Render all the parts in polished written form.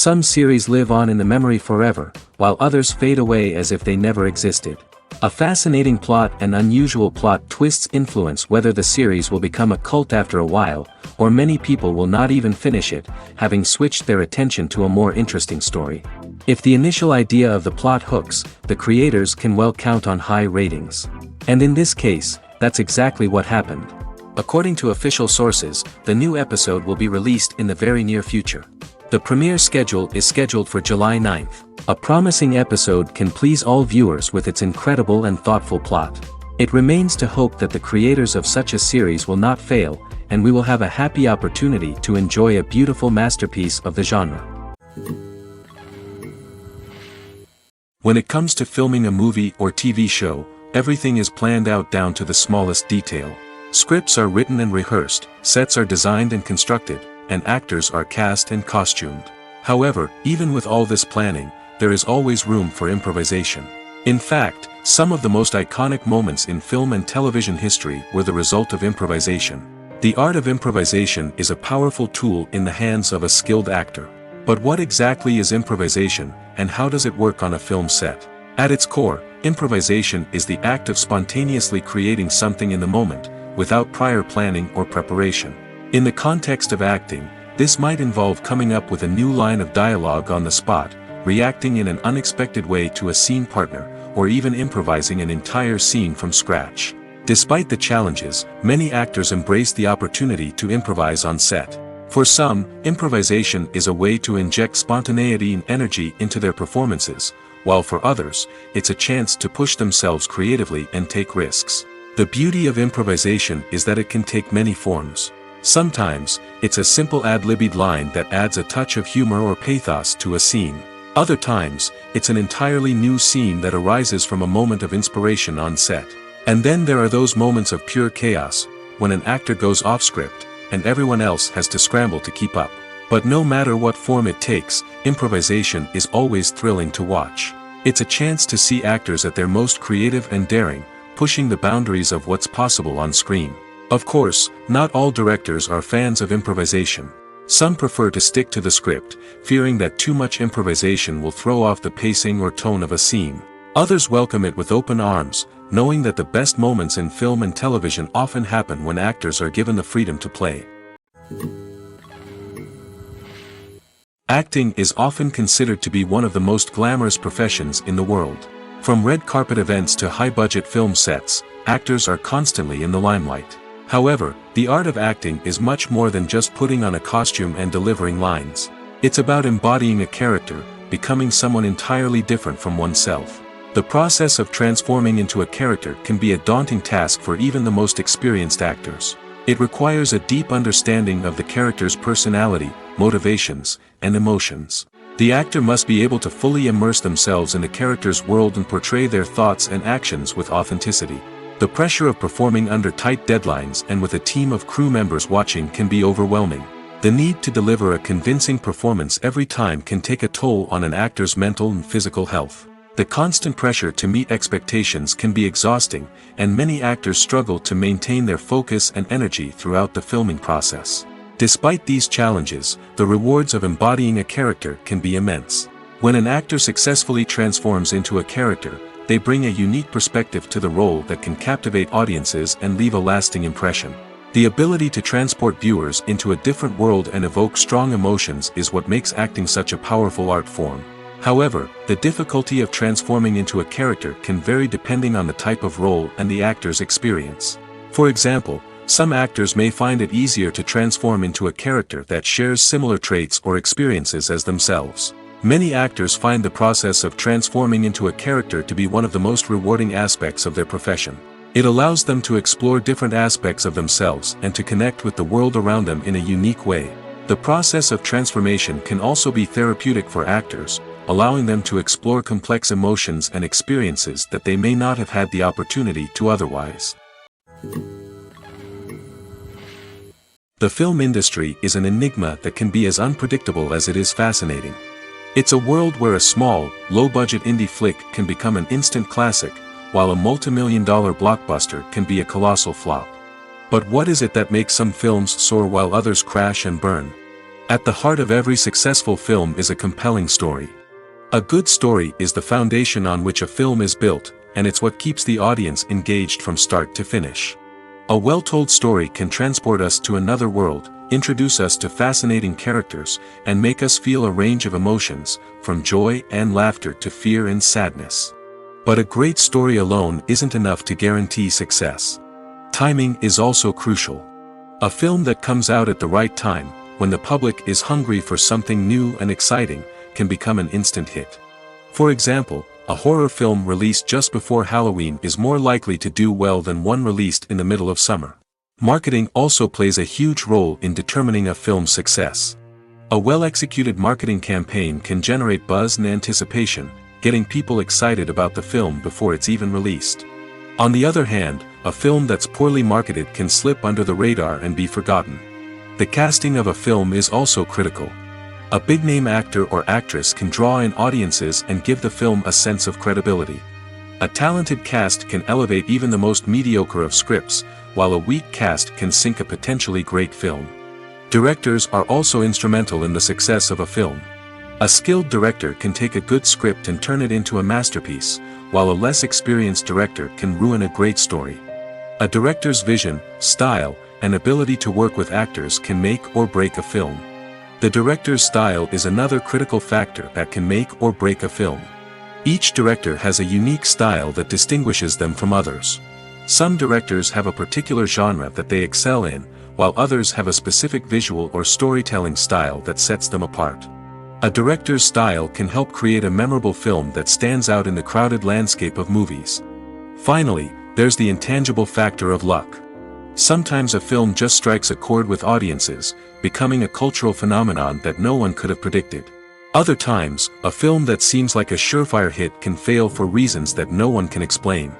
Some series live on in the memory forever, while others fade away as if they never existed. A fascinating plot and unusual plot twists influence whether the series will become a cult after a while, or many people will not even finish it, having switched their attention to a more interesting story. If the initial idea of the plot hooks, the creators can well count on high ratings. And in this case, that's exactly what happened. According to official sources, the new episode will be released in the very near future. The premiere schedule is scheduled for July 9th. A promising episode can please all viewers with its incredible and thoughtful plot. It remains to hope that the creators of such a series will not fail, and we will have a happy opportunity to enjoy a beautiful masterpiece of the genre. When it comes to filming a movie or TV show, everything is planned out down to the smallest detail. Scripts are written and rehearsed, sets are designed and constructed, and actors are cast and costumed. However, even with all this planning, there is always room for improvisation. In fact, some of the most iconic moments in film and television history were the result of improvisation. The art of improvisation is a powerful tool in the hands of a skilled actor. But what exactly is improvisation, and how does it work on a film set? At its core, improvisation is the act of spontaneously creating something in the moment, without prior planning or preparation. In the context of acting, this might involve coming up with a new line of dialogue on the spot, reacting in an unexpected way to a scene partner, or even improvising an entire scene from scratch. Despite the challenges, many actors embrace the opportunity to improvise on set. For some, improvisation is a way to inject spontaneity and energy into their performances, while for others, it's a chance to push themselves creatively and take risks. The beauty of improvisation is that it can take many forms. Sometimes, it's a simple ad-libbed line that adds a touch of humor or pathos to a scene. Other times, it's an entirely new scene that arises from a moment of inspiration on set. And then there are those moments of pure chaos, when an actor goes off script, and everyone else has to scramble to keep up. But no matter what form it takes, improvisation is always thrilling to watch. It's a chance to see actors at their most creative and daring, pushing the boundaries of what's possible on screen. Of course, not all directors are fans of improvisation. Some prefer to stick to the script, fearing that too much improvisation will throw off the pacing or tone of a scene. Others welcome it with open arms, knowing that the best moments in film and television often happen when actors are given the freedom to play. Acting is often considered to be one of the most glamorous professions in the world. From red carpet events to high-budget film sets, actors are constantly in the limelight. However, the art of acting is much more than just putting on a costume and delivering lines. It's about embodying a character, becoming someone entirely different from oneself. The process of transforming into a character can be a daunting task for even the most experienced actors. It requires a deep understanding of the character's personality, motivations, and emotions. The actor must be able to fully immerse themselves in the character's world and portray their thoughts and actions with authenticity. The pressure of performing under tight deadlines and with a team of crew members watching can be overwhelming. The need to deliver a convincing performance every time can take a toll on an actor's mental and physical health. The constant pressure to meet expectations can be exhausting, and many actors struggle to maintain their focus and energy throughout the filming process. Despite these challenges, the rewards of embodying a character can be immense. When an actor successfully transforms into a character, they bring a unique perspective to the role that can captivate audiences and leave a lasting impression. The ability to transport viewers into a different world and evoke strong emotions is what makes acting such a powerful art form. However, the difficulty of transforming into a character can vary depending on the type of role and the actor's experience. For example, some actors may find it easier to transform into a character that shares similar traits or experiences as themselves. Many actors find the process of transforming into a character to be one of the most rewarding aspects of their profession. It allows them to explore different aspects of themselves and to connect with the world around them in a unique way. The process of transformation can also be therapeutic for actors, allowing them to explore complex emotions and experiences that they may not have had the opportunity to otherwise. The film industry is an enigma that can be as unpredictable as it is fascinating. It's a world where a small, low-budget indie flick can become an instant classic, while a multi-million-dollar blockbuster can be a colossal flop. But what is it that makes some films soar while others crash and burn? At the heart of every successful film is a compelling story. A good story is the foundation on which a film is built, and it's what keeps the audience engaged from start to finish. A well-told story can transport us to another world, introduce us to fascinating characters, and make us feel a range of emotions, from joy and laughter to fear and sadness. But a great story alone isn't enough to guarantee success. Timing is also crucial. A film that comes out at the right time, when the public is hungry for something new and exciting, can become an instant hit. For example, a horror film released just before Halloween is more likely to do well than one released in the middle of summer. Marketing also plays a huge role in determining a film's success. A well-executed marketing campaign can generate buzz and anticipation, getting people excited about the film before it's even released. On the other hand, a film that's poorly marketed can slip under the radar and be forgotten. The casting of a film is also critical. A big-name actor or actress can draw in audiences and give the film a sense of credibility. A talented cast can elevate even the most mediocre of scripts, while a weak cast can sink a potentially great film. Directors are also instrumental in the success of a film. A skilled director can take a good script and turn it into a masterpiece, while a less experienced director can ruin a great story. A director's vision, style, and ability to work with actors can make or break a film. The director's style is another critical factor that can make or break a film. Each director has a unique style that distinguishes them from others. Some directors have a particular genre that they excel in, while others have a specific visual or storytelling style that sets them apart. A director's style can help create a memorable film that stands out in the crowded landscape of movies. Finally, there's the intangible factor of luck. Sometimes a film just strikes a chord with audiences, becoming a cultural phenomenon that no one could have predicted. Other times, a film that seems like a surefire hit can fail for reasons that no one can explain.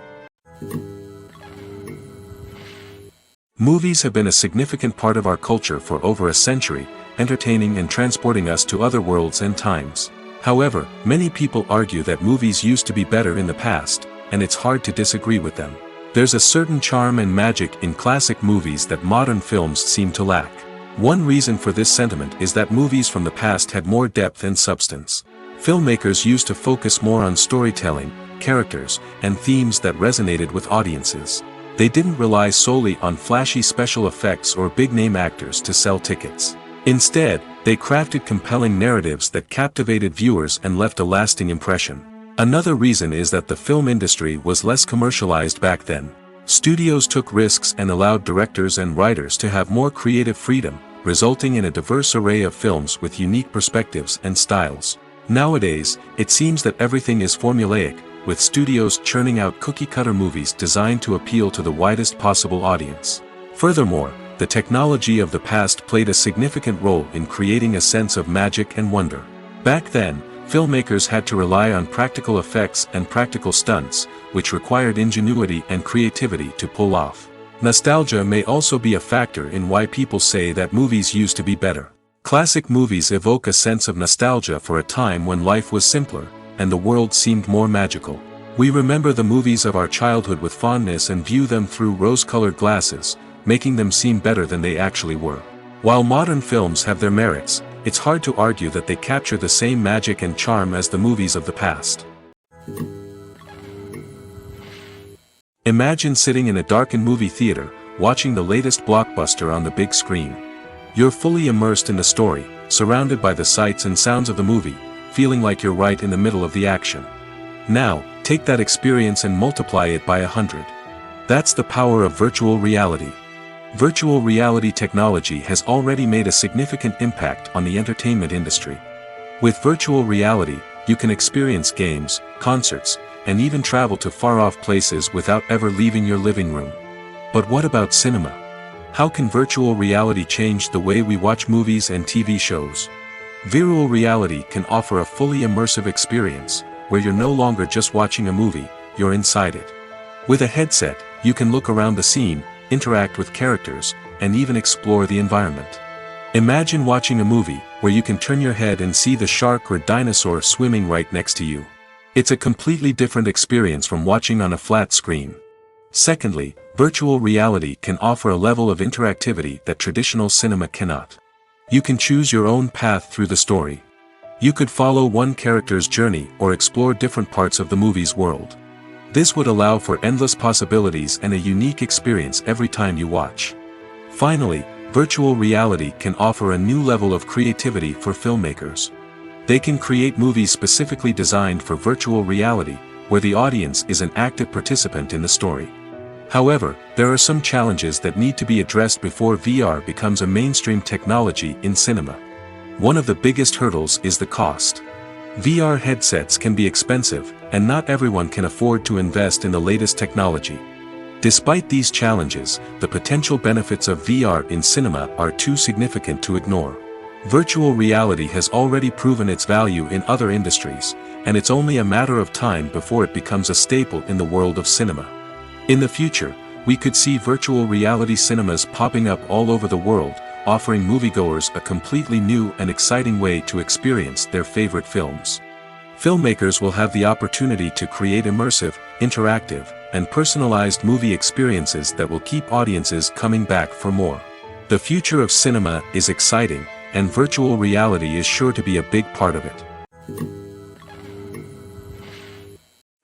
Movies have been a significant part of our culture for over a century, entertaining and transporting us to other worlds and times. However, many people argue that movies used to be better in the past, and it's hard to disagree with them. There's a certain charm and magic in classic movies that modern films seem to lack. One reason for this sentiment is that movies from the past had more depth and substance. Filmmakers used to focus more on storytelling, characters, and themes that resonated with audiences. They didn't rely solely on flashy special effects or big-name actors to sell tickets. Instead, they crafted compelling narratives that captivated viewers and left a lasting impression. Another reason is that the film industry was less commercialized back then. Studios took risks and allowed directors and writers to have more creative freedom, resulting in a diverse array of films with unique perspectives and styles. Nowadays, it seems that everything is formulaic, with studios churning out cookie-cutter movies designed to appeal to the widest possible audience. Furthermore, the technology of the past played a significant role in creating a sense of magic and wonder. Back then, filmmakers had to rely on practical effects and practical stunts, which required ingenuity and creativity to pull off. Nostalgia may also be a factor in why people say that movies used to be better. Classic movies evoke a sense of nostalgia for a time when life was simpler, and the world seemed more magical. We remember the movies of our childhood with fondness and view them through rose-colored glasses, making them seem better than they actually were. While modern films have their merits, it's hard to argue that they capture the same magic and charm as the movies of the past. Imagine sitting in a darkened movie theater, watching the latest blockbuster on the big screen. You're fully immersed in the story, surrounded by the sights and sounds of the movie, feeling like you're right in the middle of the action. Now, take that experience and multiply it by 100. That's the power of virtual reality. Virtual reality technology has already made a significant impact on the entertainment industry. With virtual reality, you can experience games, concerts, and even travel to far-off places without ever leaving your living room. But what about cinema? How can virtual reality change the way we watch movies and TV shows? Virtual reality can offer a fully immersive experience, where you're no longer just watching a movie, you're inside it. With a headset, you can look around the scene, interact with characters, and even explore the environment. Imagine watching a movie where you can turn your head and see the shark or dinosaur swimming right next to you. It's a completely different experience from watching on a flat screen. Secondly, virtual reality can offer a level of interactivity that traditional cinema cannot. You can choose your own path through the story. You could follow one character's journey or explore different parts of the movie's world. This would allow for endless possibilities and a unique experience every time you watch. Finally, virtual reality can offer a new level of creativity for filmmakers. They can create movies specifically designed for virtual reality, where the audience is an active participant in the story. However, there are some challenges that need to be addressed before VR becomes a mainstream technology in cinema. One of the biggest hurdles is the cost. VR headsets can be expensive, and not everyone can afford to invest in the latest technology. Despite these challenges, the potential benefits of VR in cinema are too significant to ignore. Virtual reality has already proven its value in other industries, and it's only a matter of time before it becomes a staple in the world of cinema. In the future, we could see virtual reality cinemas popping up all over the world, offering moviegoers a completely new and exciting way to experience their favorite films. Filmmakers will have the opportunity to create immersive, interactive, and personalized movie experiences that will keep audiences coming back for more. The future of cinema is exciting, and virtual reality is sure to be a big part of it.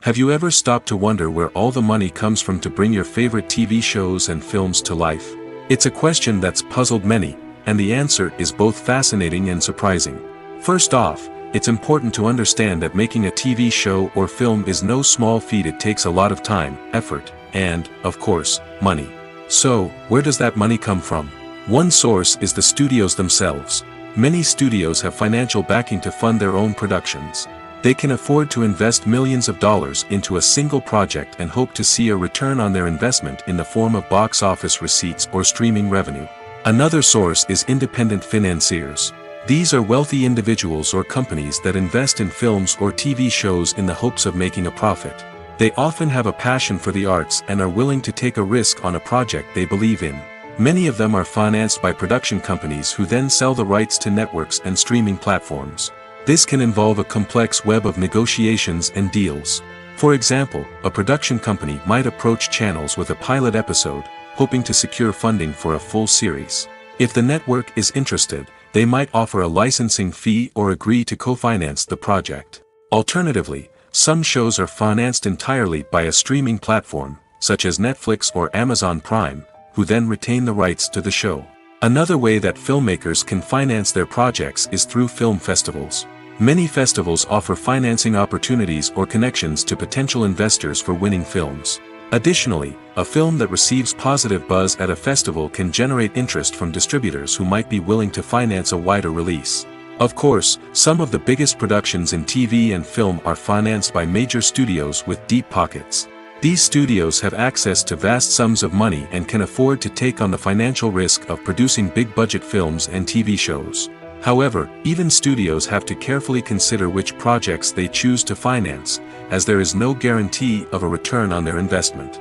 Have you ever stopped to wonder where all the money comes from to bring your favorite TV shows and films to life? It's a question that's puzzled many, and the answer is both fascinating and surprising. First off, it's important to understand that making a TV show or film is no small feat. It takes a lot of time, effort, and, of course, money. So, where does that money come from? One source is the studios themselves. Many studios have financial backing to fund their own productions. They can afford to invest millions of dollars into a single project and hope to see a return on their investment in the form of box office receipts or streaming revenue. Another source is independent financiers. These are wealthy individuals or companies that invest in films or TV shows in the hopes of making a profit. They often have a passion for the arts and are willing to take a risk on a project they believe in. Many of them are financed by production companies who then sell the rights to networks and streaming platforms. This can involve a complex web of negotiations and deals. For example, a production company might approach channels with a pilot episode, hoping to secure funding for a full series. If the network is interested, they might offer a licensing fee or agree to co-finance the project. Alternatively, some shows are financed entirely by a streaming platform, such as Netflix or Amazon Prime, who then retain the rights to the show. Another way that filmmakers can finance their projects is through film festivals. Many festivals offer financing opportunities or connections to potential investors for winning films. Additionally, a film that receives positive buzz at a festival can generate interest from distributors who might be willing to finance a wider release. Of course, some of the biggest productions in TV and film are financed by major studios with deep pockets. These studios have access to vast sums of money and can afford to take on the financial risk of producing big-budget films and TV shows. However, even studios have to carefully consider which projects they choose to finance, as there is no guarantee of a return on their investment.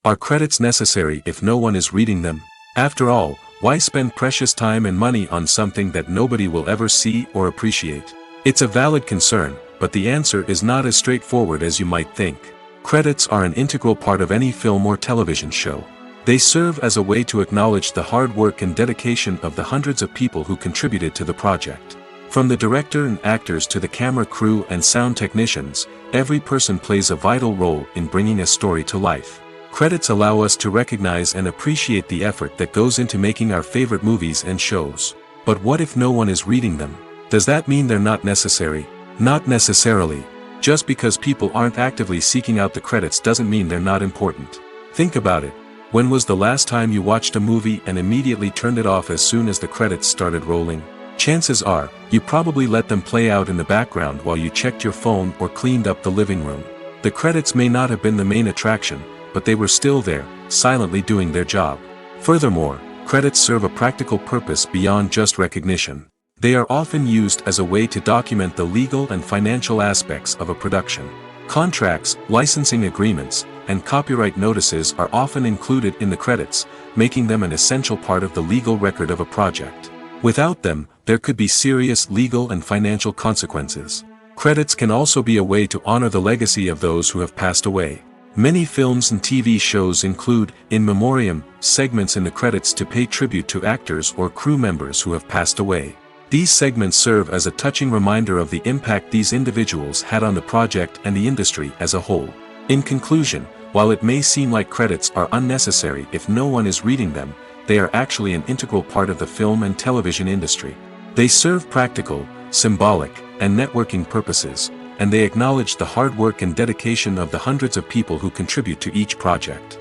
Are credits necessary if no one is reading them? After all, why spend precious time and money on something that nobody will ever see or appreciate? It's a valid concern, but the answer is not as straightforward as you might think. Credits are an integral part of any film or television show. They serve as a way to acknowledge the hard work and dedication of the hundreds of people who contributed to the project. From the director and actors to the camera crew and sound technicians, every person plays a vital role in bringing a story to life. Credits allow us to recognize and appreciate the effort that goes into making our favorite movies and shows. But what if no one is reading them? Does that mean they're not necessary? Not necessarily. Just because people aren't actively seeking out the credits doesn't mean they're not important. Think about it. When was the last time you watched a movie and immediately turned it off as soon as the credits started rolling? Chances are, you probably let them play out in the background while you checked your phone or cleaned up the living room. The credits may not have been the main attraction, but they were still there, silently doing their job. Furthermore, credits serve a practical purpose beyond just recognition. They are often used as a way to document the legal and financial aspects of a production. Contracts, licensing agreements, and copyright notices are often included in the credits, making them an essential part of the legal record of a project. Without them, there could be serious legal and financial consequences. Credits can also be a way to honor the legacy of those who have passed away. Many films and TV shows include, in memoriam, segments in the credits to pay tribute to actors or crew members who have passed away. These segments serve as a touching reminder of the impact these individuals had on the project and the industry as a whole. In conclusion, while it may seem like credits are unnecessary if no one is reading them, they are actually an integral part of the film and television industry. They serve practical, symbolic, and networking purposes, and they acknowledge the hard work and dedication of the hundreds of people who contribute to each project.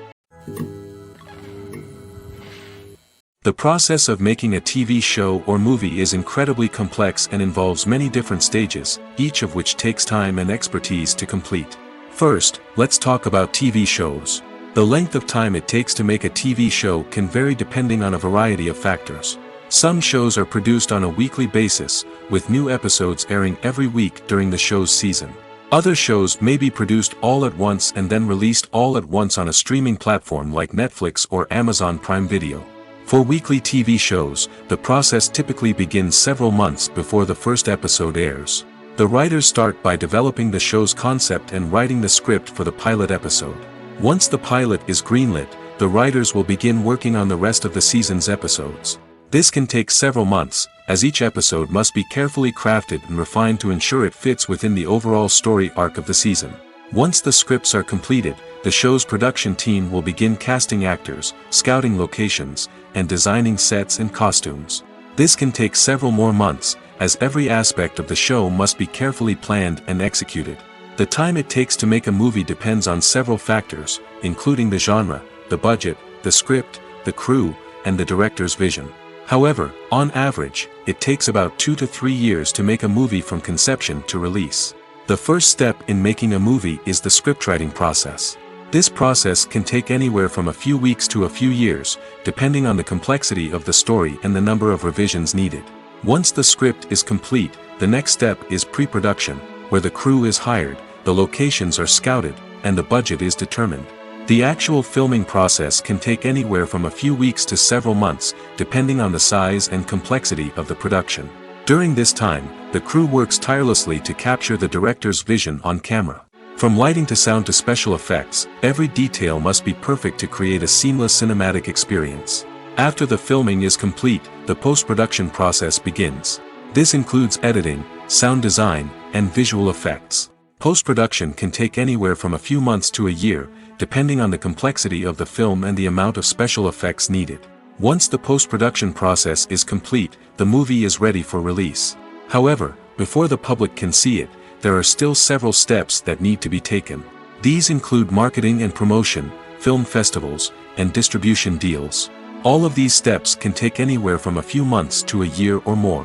The process of making a TV show or movie is incredibly complex and involves many different stages, each of which takes time and expertise to complete. First, let's talk about TV shows. The length of time it takes to make a TV show can vary depending on a variety of factors. Some shows are produced on a weekly basis, with new episodes airing every week during the show's season. Other shows may be produced all at once and then released all at once on a streaming platform like Netflix or Amazon Prime Video. For weekly TV shows, the process typically begins several months before the first episode airs. The writers start by developing the show's concept and writing the script for the pilot episode. Once the pilot is greenlit, the writers will begin working on the rest of the season's episodes. This can take several months, as each episode must be carefully crafted and refined to ensure it fits within the overall story arc of the season. Once the scripts are completed, the show's production team will begin casting actors, scouting locations, and designing sets and costumes. This can take several more months, as every aspect of the show must be carefully planned and executed. The time it takes to make a movie depends on several factors, including the genre, the budget, the script, the crew, and the director's vision. However, on average, it takes about 2 to 3 years to make a movie from conception to release. The first step in making a movie is the scriptwriting process. This process can take anywhere from a few weeks to a few years, depending on the complexity of the story and the number of revisions needed. Once the script is complete, the next step is pre-production, where the crew is hired, the locations are scouted, and the budget is determined. The actual filming process can take anywhere from a few weeks to several months, depending on the size and complexity of the production. During this time, the crew works tirelessly to capture the director's vision on camera. From lighting to sound to special effects, every detail must be perfect to create a seamless cinematic experience. After the filming is complete, the post-production process begins. This includes editing, sound design, and visual effects. Post-production can take anywhere from a few months to a year, depending on the complexity of the film and the amount of special effects needed. Once the post-production process is complete, the movie is ready for release. However, before the public can see it, there are still several steps that need to be taken. These include marketing and promotion, film festivals, and distribution deals. All of these steps can take anywhere from a few months to a year or more.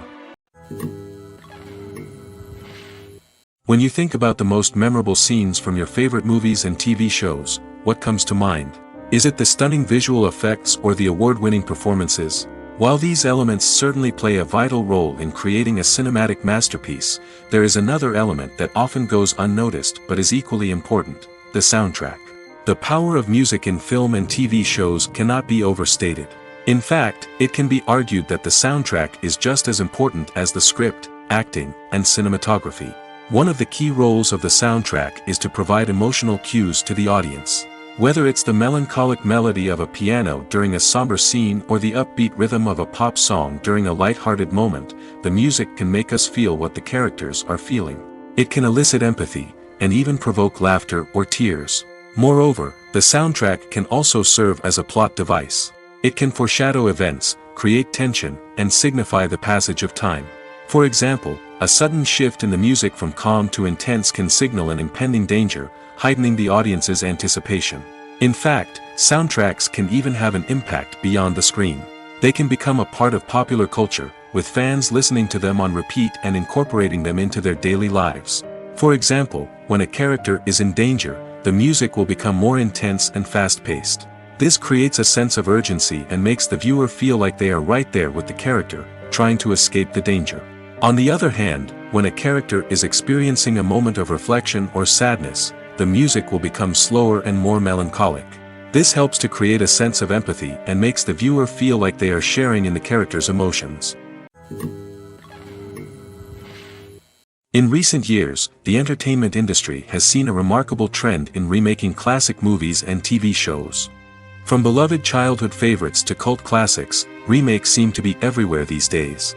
When you think about the most memorable scenes from your favorite movies and TV shows, what comes to mind? Is it the stunning visual effects or the award-winning performances? While these elements certainly play a vital role in creating a cinematic masterpiece, there is another element that often goes unnoticed but is equally important: the soundtrack. The power of music in film and TV shows cannot be overstated. In fact, it can be argued that the soundtrack is just as important as the script, acting, and cinematography. One of the key roles of the soundtrack is to provide emotional cues to the audience. Whether it's the melancholic melody of a piano during a somber scene or the upbeat rhythm of a pop song during a light-hearted moment, the music can make us feel what the characters are feeling. It can elicit empathy, and even provoke laughter or tears. Moreover, the soundtrack can also serve as a plot device. It can foreshadow events, create tension, and signify the passage of time. For example, a sudden shift in the music from calm to intense can signal an impending danger, heightening the audience's anticipation. In fact, soundtracks can even have an impact beyond the screen. They can become a part of popular culture, with fans listening to them on repeat and incorporating them into their daily lives. For example, when a character is in danger, the music will become more intense and fast-paced. This creates a sense of urgency and makes the viewer feel like they are right there with the character, trying to escape the danger. On the other hand, when a character is experiencing a moment of reflection or sadness, the music will become slower and more melancholic. This helps to create a sense of empathy and makes the viewer feel like they are sharing in the character's emotions. In recent years, the entertainment industry has seen a remarkable trend in remaking classic movies and TV shows. From beloved childhood favorites to cult classics, remakes seem to be everywhere these days.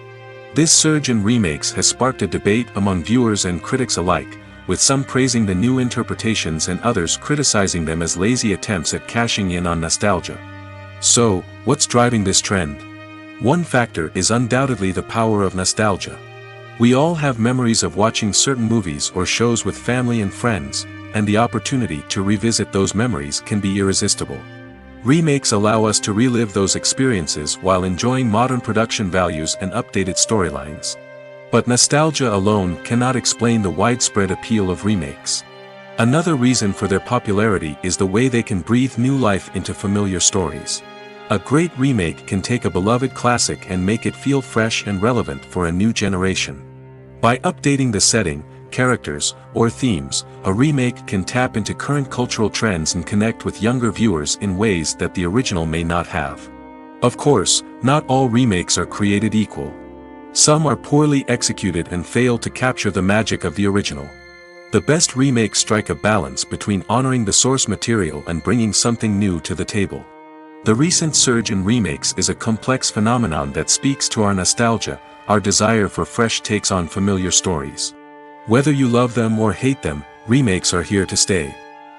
This surge in remakes has sparked a debate among viewers and critics alike, with some praising the new interpretations and others criticizing them as lazy attempts at cashing in on nostalgia. So, what's driving this trend? One factor is undoubtedly the power of nostalgia. We all have memories of watching certain movies or shows with family and friends, and the opportunity to revisit those memories can be irresistible. Remakes allow us to relive those experiences while enjoying modern production values and updated storylines. But nostalgia alone cannot explain the widespread appeal of remakes. Another reason for their popularity is the way they can breathe new life into familiar stories. A great remake can take a beloved classic and make it feel fresh and relevant for a new generation. By updating the setting, characters, or themes, a remake can tap into current cultural trends and connect with younger viewers in ways that the original may not have. Of course, not all remakes are created equal. Some are poorly executed and fail to capture the magic of the original. The best remakes strike a balance between honoring the source material and bringing something new to the table. The recent surge in remakes is a complex phenomenon that speaks to our nostalgia, our desire for fresh takes on familiar stories. Whether you love them or hate them, remakes are here to stay.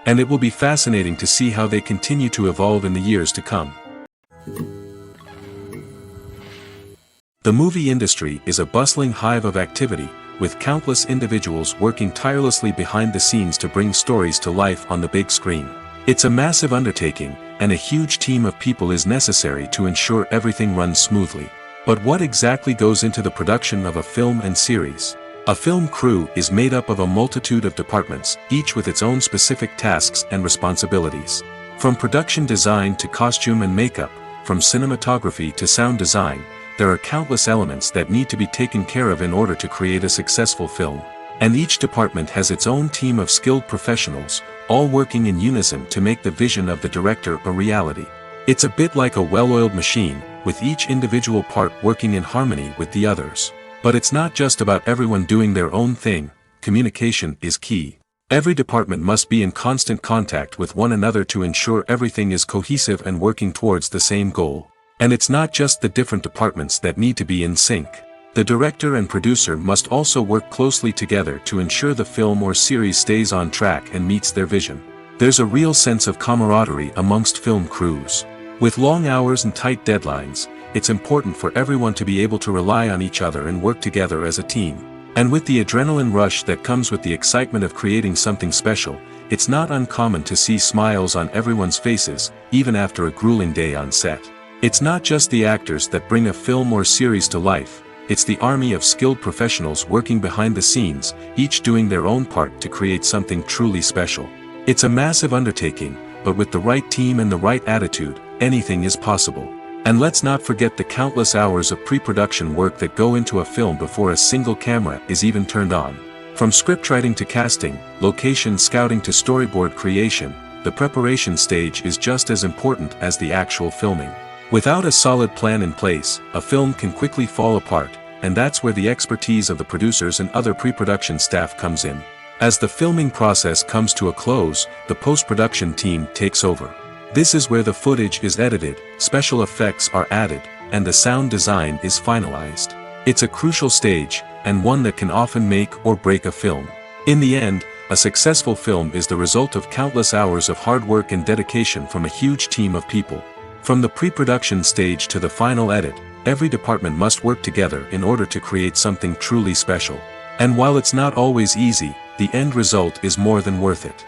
And it will be fascinating to see how they continue to evolve in the years to come. The movie industry is a bustling hive of activity, with countless individuals working tirelessly behind the scenes to bring stories to life on the big screen. It's a massive undertaking, and a huge team of people is necessary to ensure everything runs smoothly. But what exactly goes into the production of a film and series? A film crew is made up of a multitude of departments, each with its own specific tasks and responsibilities. From production design to costume and makeup, from cinematography to sound design, there are countless elements that need to be taken care of in order to create a successful film. And each department has its own team of skilled professionals, all working in unison to make the vision of the director a reality. It's a bit like a well-oiled machine, with each individual part working in harmony with the others. But it's not just about everyone doing their own thing. Communication is key. Every department must be in constant contact with one another to ensure everything is cohesive and working towards the same goal. And it's not just the different departments that need to be in sync. The director and producer must also work closely together to ensure the film or series stays on track and meets their vision. There's a real sense of camaraderie amongst film crews. With long hours and tight deadlines, it's important for everyone to be able to rely on each other and work together as a team. And with the adrenaline rush that comes with the excitement of creating something special, it's not uncommon to see smiles on everyone's faces, even after a grueling day on set. It's not just the actors that bring a film or series to life. It's the army of skilled professionals working behind the scenes, each doing their own part to create something truly special. It's a massive undertaking, but with the right team and the right attitude, anything is possible. And let's not forget the countless hours of pre-production work that go into a film before a single camera is even turned on. From scriptwriting to casting, location scouting to storyboard creation, the preparation stage is just as important as the actual filming. Without a solid plan in place, a film can quickly fall apart, and that's where the expertise of the producers and other pre-production staff comes in. As the filming process comes to a close, the post-production team takes over. This is where the footage is edited, special effects are added, and the sound design is finalized. It's a crucial stage, and one that can often make or break a film. In the end, a successful film is the result of countless hours of hard work and dedication from a huge team of people. From the pre-production stage to the final edit, every department must work together in order to create something truly special. And while it's not always easy, the end result is more than worth it.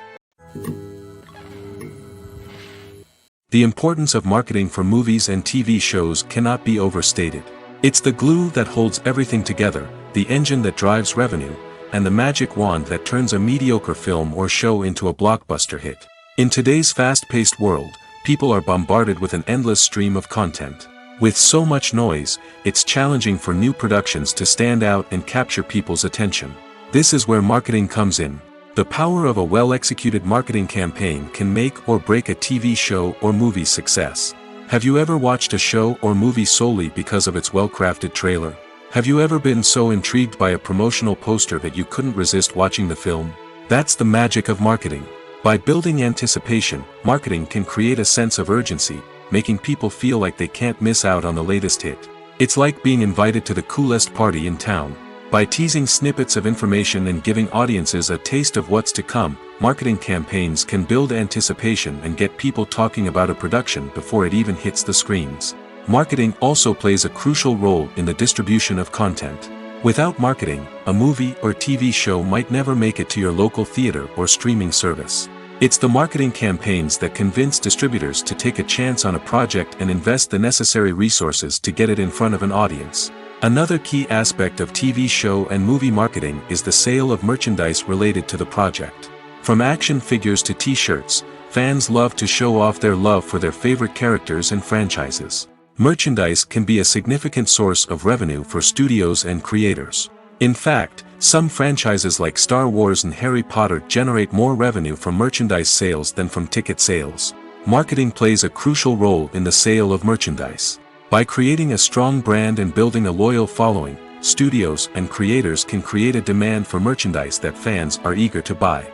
The importance of marketing for movies and TV shows cannot be overstated. It's the glue that holds everything together, the engine that drives revenue, and the magic wand that turns a mediocre film or show into a blockbuster hit. In today's fast-paced world, people are bombarded with an endless stream of content. With so much noise, it's challenging for new productions to stand out and capture people's attention. This is where marketing comes in. The power of a well-executed marketing campaign can make or break a TV show or movie's success. Have you ever watched a show or movie solely because of its well-crafted trailer? Have you ever been so intrigued by a promotional poster that you couldn't resist watching the film? That's the magic of marketing. By building anticipation, marketing can create a sense of urgency, making people feel like they can't miss out on the latest hit. It's like being invited to the coolest party in town. By teasing snippets of information and giving audiences a taste of what's to come, marketing campaigns can build anticipation and get people talking about a production before it even hits the screens. Marketing also plays a crucial role in the distribution of content. Without marketing, a movie or TV show might never make it to your local theater or streaming service. It's the marketing campaigns that convince distributors to take a chance on a project and invest the necessary resources to get it in front of an audience. Another key aspect of TV show and movie marketing is the sale of merchandise related to the project. From action figures to t-shirts, fans love to show off their love for their favorite characters and franchises. Merchandise can be a significant source of revenue for studios and creators. In fact, some franchises like Star Wars and Harry Potter generate more revenue from merchandise sales than from ticket sales. Marketing plays a crucial role in the sale of merchandise. By creating a strong brand and building a loyal following, studios and creators can create a demand for merchandise that fans are eager to buy.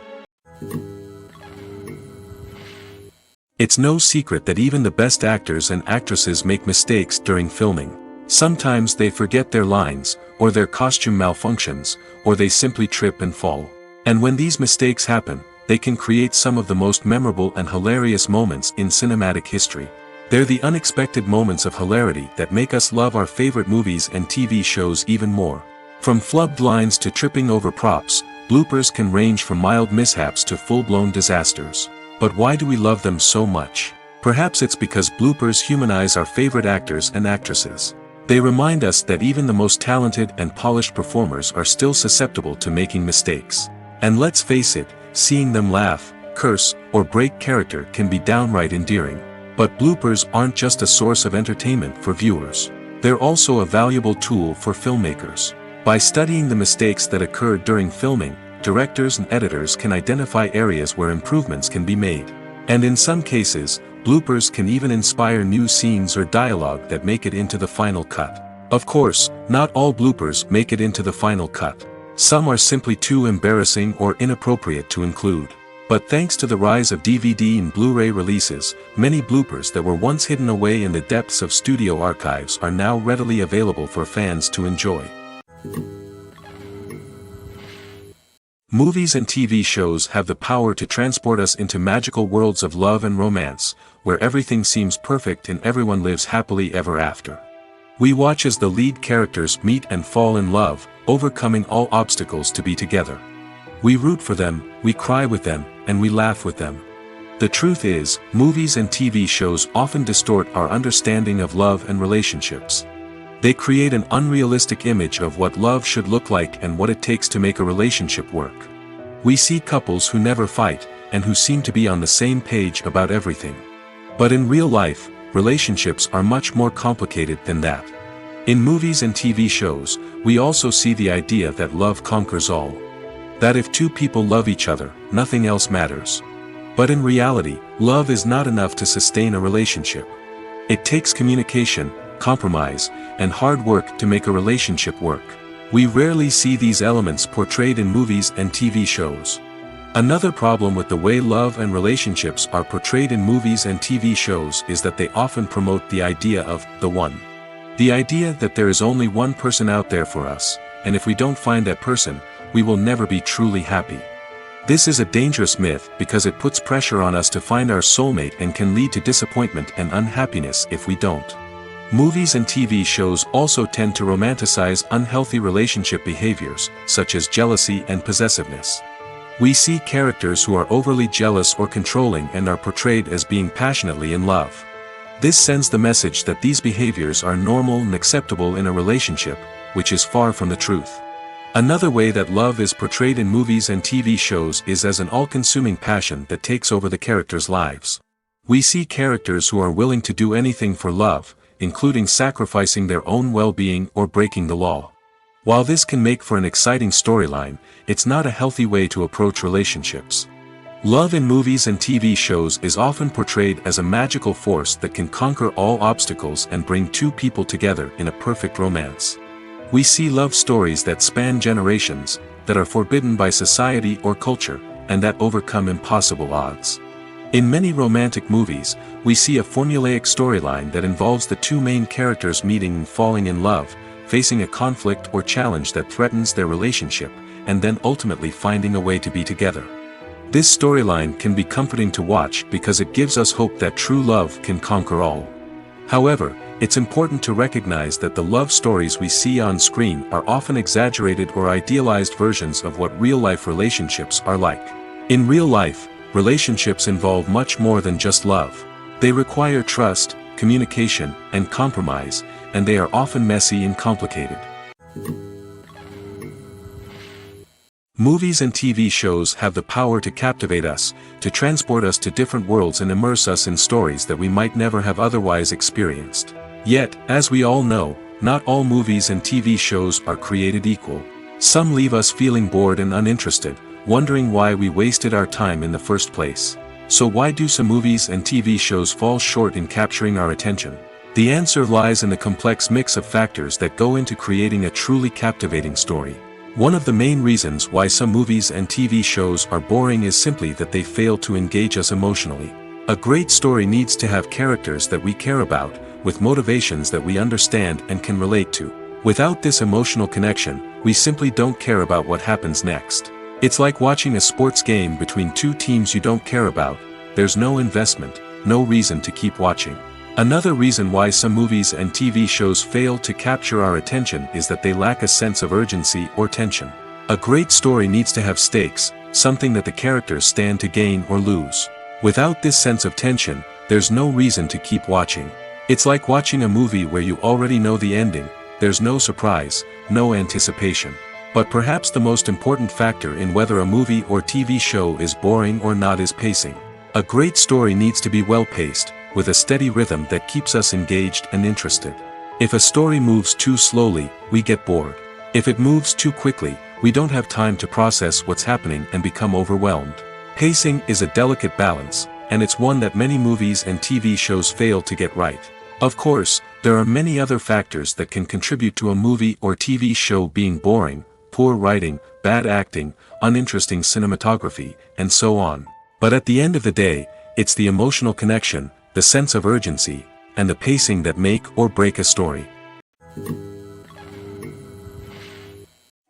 It's no secret that even the best actors and actresses make mistakes during filming. Sometimes they forget their lines, or their costume malfunctions, or they simply trip and fall. And when these mistakes happen, they can create some of the most memorable and hilarious moments in cinematic history. They're the unexpected moments of hilarity that make us love our favorite movies and TV shows even more. From flubbed lines to tripping over props, bloopers can range from mild mishaps to full-blown disasters. But why do we love them so much? Perhaps it's because bloopers humanize our favorite actors and actresses. They remind us that even the most talented and polished performers are still susceptible to making mistakes. And let's face it, seeing them laugh, curse, or break character can be downright endearing. But bloopers aren't just a source of entertainment for viewers. They're also a valuable tool for filmmakers. By studying the mistakes that occurred during filming, directors and editors can identify areas where improvements can be made. And in some cases, bloopers can even inspire new scenes or dialogue that make it into the final cut. Of course, not all bloopers make it into the final cut. Some are simply too embarrassing or inappropriate to include. But thanks to the rise of DVD and Blu-ray releases, many bloopers that were once hidden away in the depths of studio archives are now readily available for fans to enjoy. Movies and TV shows have the power to transport us into magical worlds of love and romance, where everything seems perfect and everyone lives happily ever after. We watch as the lead characters meet and fall in love, overcoming all obstacles to be together. We root for them, we cry with them, and we laugh with them. The truth is, movies and TV shows often distort our understanding of love and relationships. They create an unrealistic image of what love should look like and what it takes to make a relationship work. We see couples who never fight, and who seem to be on the same page about everything. But in real life, relationships are much more complicated than that. In movies and TV shows, we also see the idea that love conquers all. That if two people love each other, nothing else matters. But in reality, love is not enough to sustain a relationship. It takes communication, compromise, and hard work to make a relationship work. We rarely see these elements portrayed in movies and TV shows. Another problem with the way love and relationships are portrayed in movies and TV shows is that they often promote the idea of the one. The idea that there is only one person out there for us, and if we don't find that person, we will never be truly happy. This is a dangerous myth because it puts pressure on us to find our soulmate and can lead to disappointment and unhappiness if we don't. Movies and TV shows also tend to romanticize unhealthy relationship behaviors, such as jealousy and possessiveness. We see characters who are overly jealous or controlling and are portrayed as being passionately in love. This sends the message that these behaviors are normal and acceptable in a relationship, which is far from the truth. Another way that love is portrayed in movies and TV shows is as an all-consuming passion that takes over the characters' lives. We see characters who are willing to do anything for love, including sacrificing their own well-being or breaking the law. While this can make for an exciting storyline, it's not a healthy way to approach relationships. Love in movies and TV shows is often portrayed as a magical force that can conquer all obstacles and bring two people together in a perfect romance. We see love stories that span generations, that are forbidden by society or culture, and that overcome impossible odds. In many romantic movies, we see a formulaic storyline that involves the two main characters meeting and falling in love, facing a conflict or challenge that threatens their relationship, and then ultimately finding a way to be together. This storyline can be comforting to watch because it gives us hope that true love can conquer all. However, it's important to recognize that the love stories we see on screen are often exaggerated or idealized versions of what real-life relationships are like. In real life, relationships involve much more than just love. They require trust, communication, and compromise, and they are often messy and complicated. Movies and TV shows have the power to captivate us, to transport us to different worlds and immerse us in stories that we might never have otherwise experienced. Yet, as we all know, not all movies and TV shows are created equal. Some leave us feeling bored and uninterested, wondering why we wasted our time in the first place. So why do some movies and TV shows fall short in capturing our attention? The answer lies in the complex mix of factors that go into creating a truly captivating story. One of the main reasons why some movies and TV shows are boring is simply that they fail to engage us emotionally. A great story needs to have characters that we care about, with motivations that we understand and can relate to. Without this emotional connection, we simply don't care about what happens next. It's like watching a sports game between two teams you don't care about. There's no investment, no reason to keep watching. Another reason why some movies and TV shows fail to capture our attention is that they lack a sense of urgency or tension. A great story needs to have stakes, something that the characters stand to gain or lose. Without this sense of tension, there's no reason to keep watching. It's like watching a movie where you already know the ending. There's no surprise, no anticipation. But perhaps the most important factor in whether a movie or TV show is boring or not is pacing. A great story needs to be well-paced, with a steady rhythm that keeps us engaged and interested. If a story moves too slowly, we get bored. If it moves too quickly, we don't have time to process what's happening and become overwhelmed. Pacing is a delicate balance, and it's one that many movies and TV shows fail to get right. Of course, there are many other factors that can contribute to a movie or TV show being boring: poor writing, bad acting, uninteresting cinematography, and so on. But at the end of the day, it's the emotional connection, the sense of urgency, and the pacing that make or break a story.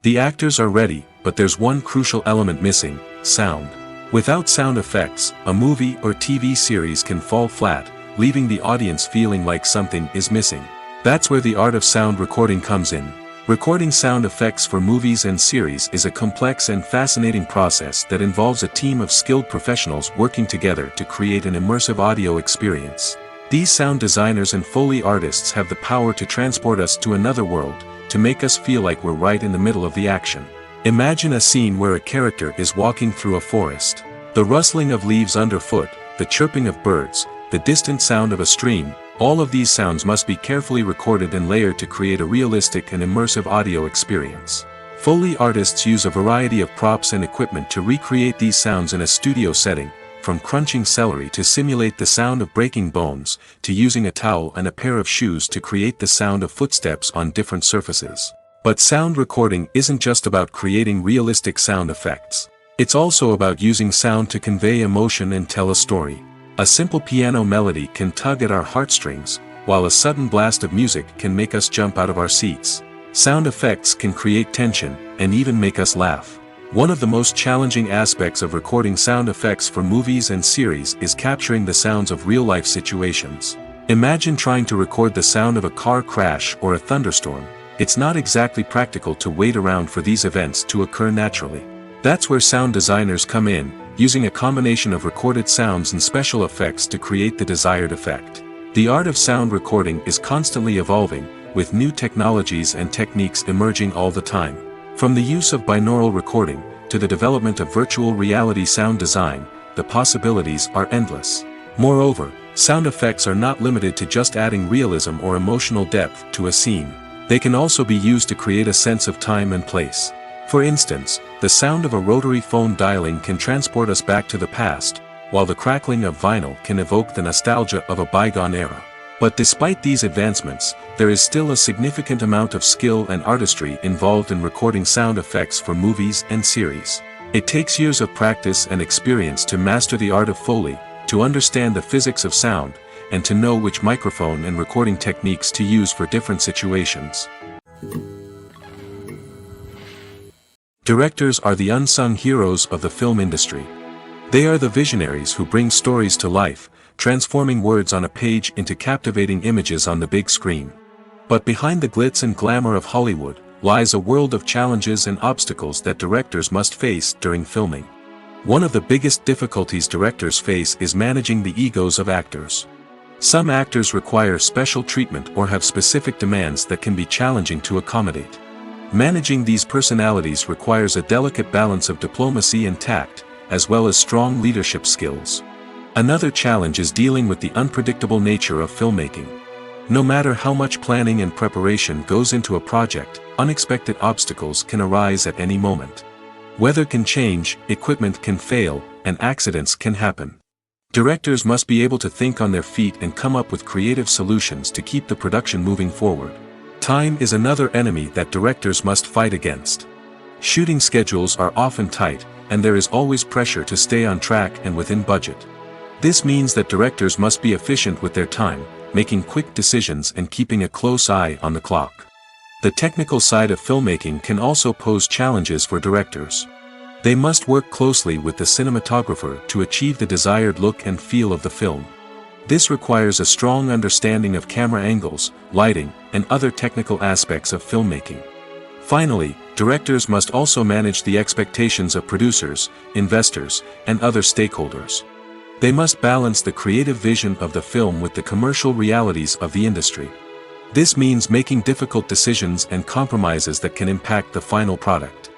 The actors are ready, but there's one crucial element missing: sound. Without sound effects, a movie or TV series can fall flat, leaving the audience feeling like something is missing. That's where the art of sound recording comes in. Recording sound effects for movies and series is a complex and fascinating process that involves a team of skilled professionals working together to create an immersive audio experience. These sound designers and Foley artists have the power to transport us to another world, to make us feel like we're right in the middle of the action. Imagine a scene where a character is walking through a forest. The rustling of leaves underfoot, the chirping of birds, the distant sound of a stream, all of these sounds must be carefully recorded and layered to create a realistic and immersive audio experience. Foley artists use a variety of props and equipment to recreate these sounds in a studio setting, from crunching celery to simulate the sound of breaking bones, to using a towel and a pair of shoes to create the sound of footsteps on different surfaces. But sound recording isn't just about creating realistic sound effects. It's also about using sound to convey emotion and tell a story. A simple piano melody can tug at our heartstrings, while a sudden blast of music can make us jump out of our seats. Sound effects can create tension, and even make us laugh. One of the most challenging aspects of recording sound effects for movies and series is capturing the sounds of real-life situations. Imagine trying to record the sound of a car crash or a thunderstorm. It's not exactly practical to wait around for these events to occur naturally. That's where sound designers come in, using a combination of recorded sounds and special effects to create the desired effect. The art of sound recording is constantly evolving, with new technologies and techniques emerging all the time. From the use of binaural recording, to the development of virtual reality sound design, the possibilities are endless. Moreover, sound effects are not limited to just adding realism or emotional depth to a scene. They can also be used to create a sense of time and place. For instance, the sound of a rotary phone dialing can transport us back to the past, while the crackling of vinyl can evoke the nostalgia of a bygone era. But despite these advancements, there is still a significant amount of skill and artistry involved in recording sound effects for movies and series. It takes years of practice and experience to master the art of Foley, to understand the physics of sound, and to know which microphone and recording techniques to use for different situations. Directors are the unsung heroes of the film industry. They are the visionaries who bring stories to life, transforming words on a page into captivating images on the big screen. But behind the glitz and glamour of Hollywood, lies a world of challenges and obstacles that directors must face during filming. One of the biggest difficulties directors face is managing the egos of actors. Some actors require special treatment or have specific demands that can be challenging to accommodate. Managing these personalities requires a delicate balance of diplomacy and tact, as well as strong leadership skills. Another challenge is dealing with the unpredictable nature of filmmaking. No matter how much planning and preparation goes into a project, unexpected obstacles can arise at any moment. Weather can change, equipment can fail, and accidents can happen. Directors must be able to think on their feet and come up with creative solutions to keep the production moving forward. Time is another enemy that directors must fight against. Shooting schedules are often tight, and there is always pressure to stay on track and within budget. This means that directors must be efficient with their time, making quick decisions and keeping a close eye on the clock. The technical side of filmmaking can also pose challenges for directors. They must work closely with the cinematographer to achieve the desired look and feel of the film. This requires a strong understanding of camera angles, lighting, and other technical aspects of filmmaking. Finally, directors must also manage the expectations of producers, investors, and other stakeholders. They must balance the creative vision of the film with the commercial realities of the industry. This means making difficult decisions and compromises that can impact the final product.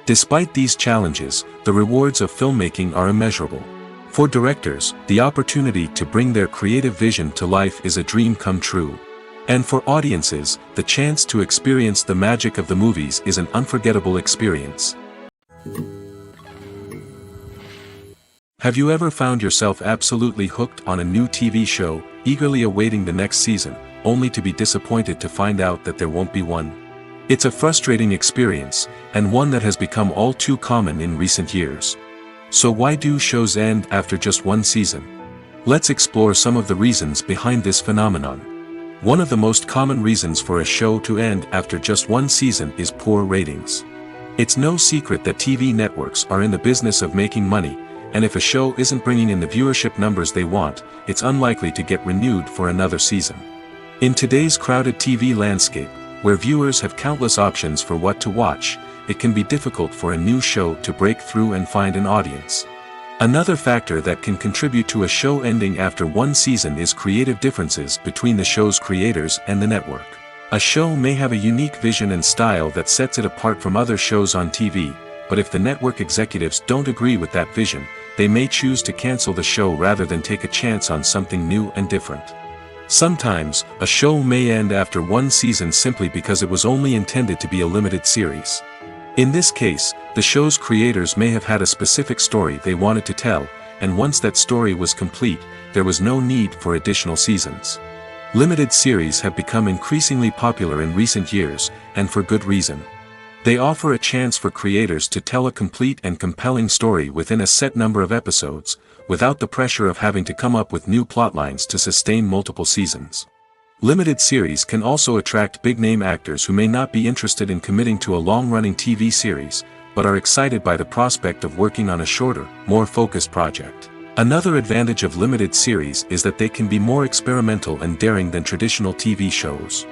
Despite these challenges, the rewards of filmmaking are immeasurable. For directors, the opportunity to bring their creative vision to life is a dream come true. And for audiences, the chance to experience the magic of the movies is an unforgettable experience. Have you ever found yourself absolutely hooked on a new TV show, eagerly awaiting the next season, only to be disappointed to find out that there won't be one? It's a frustrating experience, and one that has become all too common in recent years. So why do shows end after just one season? Let's explore some of the reasons behind this phenomenon. One of the most common reasons for a show to end after just one season is poor ratings. It's no secret that TV networks are in the business of making money, and if a show isn't bringing in the viewership numbers they want, it's unlikely to get renewed for another season. In today's crowded TV landscape, where viewers have countless options for what to watch, it can be difficult for a new show to break through and find an audience. Another factor that can contribute to a show ending after one season is creative differences between the show's creators and the network. A show may have a unique vision and style that sets it apart from other shows on TV, but if the network executives don't agree with that vision, they may choose to cancel the show rather than take a chance on something new and different. Sometimes, a show may end after one season simply because it was only intended to be a limited series. In this case, the show's creators may have had a specific story they wanted to tell, and once that story was complete, there was no need for additional seasons. Limited series have become increasingly popular in recent years, and for good reason. They offer a chance for creators to tell a complete and compelling story within a set number of episodes, without the pressure of having to come up with new plotlines to sustain multiple seasons. Limited series can also attract big-name actors who may not be interested in committing to a long-running TV series, but are excited by the prospect of working on a shorter, more focused project. Another advantage of limited series is that they can be more experimental and daring than traditional TV shows.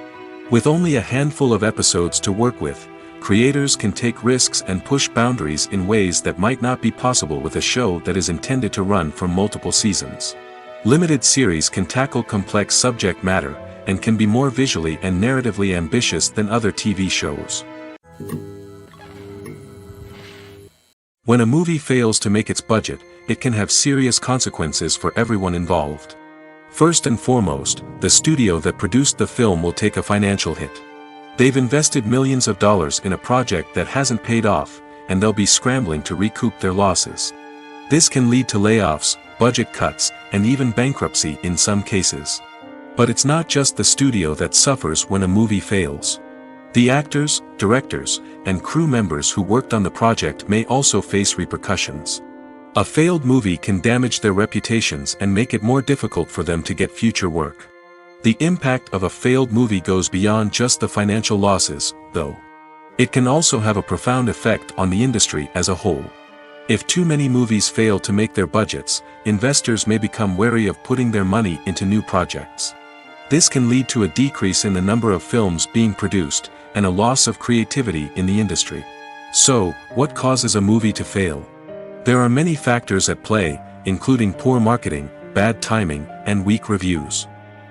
With only a handful of episodes to work with, creators can take risks and push boundaries in ways that might not be possible with a show that is intended to run for multiple seasons. Limited series can tackle complex subject matter, and can be more visually and narratively ambitious than other TV shows. When a movie fails to make its budget, it can have serious consequences for everyone involved. First and foremost, the studio that produced the film will take a financial hit. They've invested millions of dollars in a project that hasn't paid off, and they'll be scrambling to recoup their losses. This can lead to layoffs, budget cuts, and even bankruptcy in some cases. But it's not just the studio that suffers when a movie fails. The actors, directors, and crew members who worked on the project may also face repercussions. A failed movie can damage their reputations and make it more difficult for them to get future work. The impact of a failed movie goes beyond just the financial losses, though. It can also have a profound effect on the industry as a whole. If too many movies fail to make their budgets, investors may become wary of putting their money into new projects. This can lead to a decrease in the number of films being produced, and a loss of creativity in the industry. So, what causes a movie to fail? There are many factors at play, including poor marketing, bad timing, and weak reviews.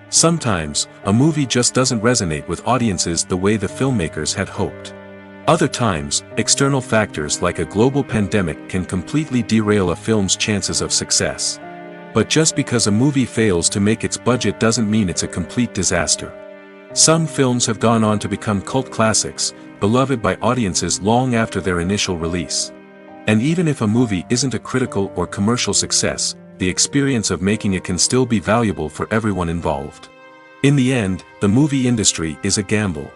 Sometimes, a movie just doesn't resonate with audiences the way the filmmakers had hoped. Other times, external factors like a global pandemic can completely derail a film's chances of success. But just because a movie fails to make its budget doesn't mean it's a complete disaster. Some films have gone on to become cult classics, beloved by audiences long after their initial release. And even if a movie isn't a critical or commercial success, the experience of making it can still be valuable for everyone involved. In the end, the movie industry is a gamble.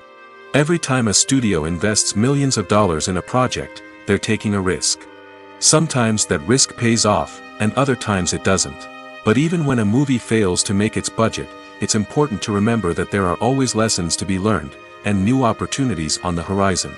Every time a studio invests millions of dollars in a project, they're taking a risk. Sometimes that risk pays off, and other times it doesn't. But even when a movie fails to make its budget, it's important to remember that there are always lessons to be learned, and new opportunities on the horizon.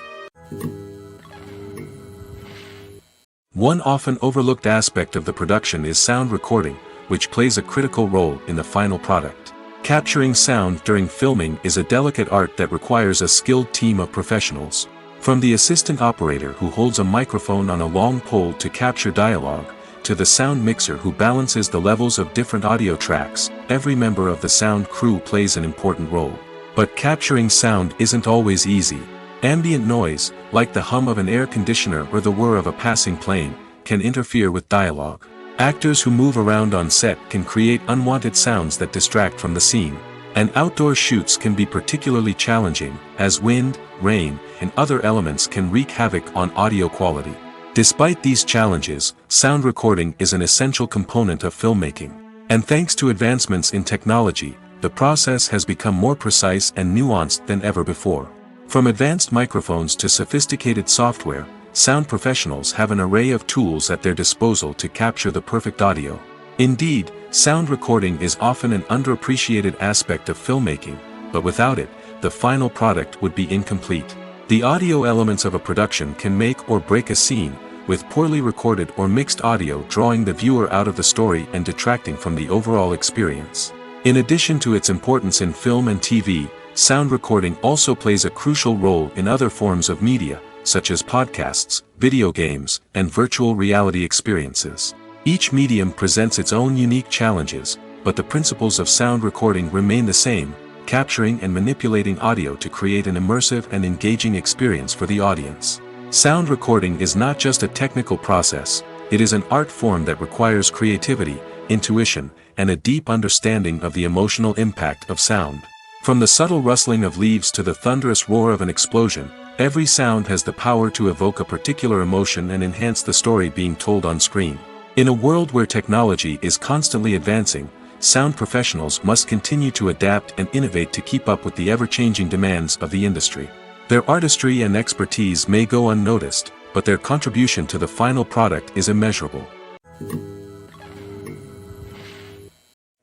One often overlooked aspect of the production is sound recording, which plays a critical role in the final product. Capturing sound during filming is a delicate art that requires a skilled team of professionals. From the assistant operator who holds a microphone on a long pole to capture dialogue, to the sound mixer who balances the levels of different audio tracks, every member of the sound crew plays an important role. But capturing sound isn't always easy. Ambient noise, like the hum of an air conditioner or the whir of a passing plane, can interfere with dialogue. Actors who move around on set can create unwanted sounds that distract from the scene. And outdoor shoots can be particularly challenging, as wind, rain, and other elements can wreak havoc on audio quality. Despite these challenges, sound recording is an essential component of filmmaking. And thanks to advancements in technology, the process has become more precise and nuanced than ever before. From advanced microphones to sophisticated software, sound professionals have an array of tools at their disposal to capture the perfect audio. Indeed, sound recording is often an underappreciated aspect of filmmaking, but without it, the final product would be incomplete. The audio elements of a production can make or break a scene, with poorly recorded or mixed audio drawing the viewer out of the story and detracting from the overall experience. In addition to its importance in film and TV, sound recording also plays a crucial role in other forms of media, such as podcasts, video games, and virtual reality experiences. Each medium presents its own unique challenges, but the principles of sound recording remain the same, capturing and manipulating audio to create an immersive and engaging experience for the audience. Sound recording is not just a technical process, it is an art form that requires creativity, intuition, and a deep understanding of the emotional impact of sound. From the subtle rustling of leaves to the thunderous roar of an explosion, every sound has the power to evoke a particular emotion and enhance the story being told on screen. In a world where technology is constantly advancing, sound professionals must continue to adapt and innovate to keep up with the ever-changing demands of the industry. Their artistry and expertise may go unnoticed, but their contribution to the final product is immeasurable.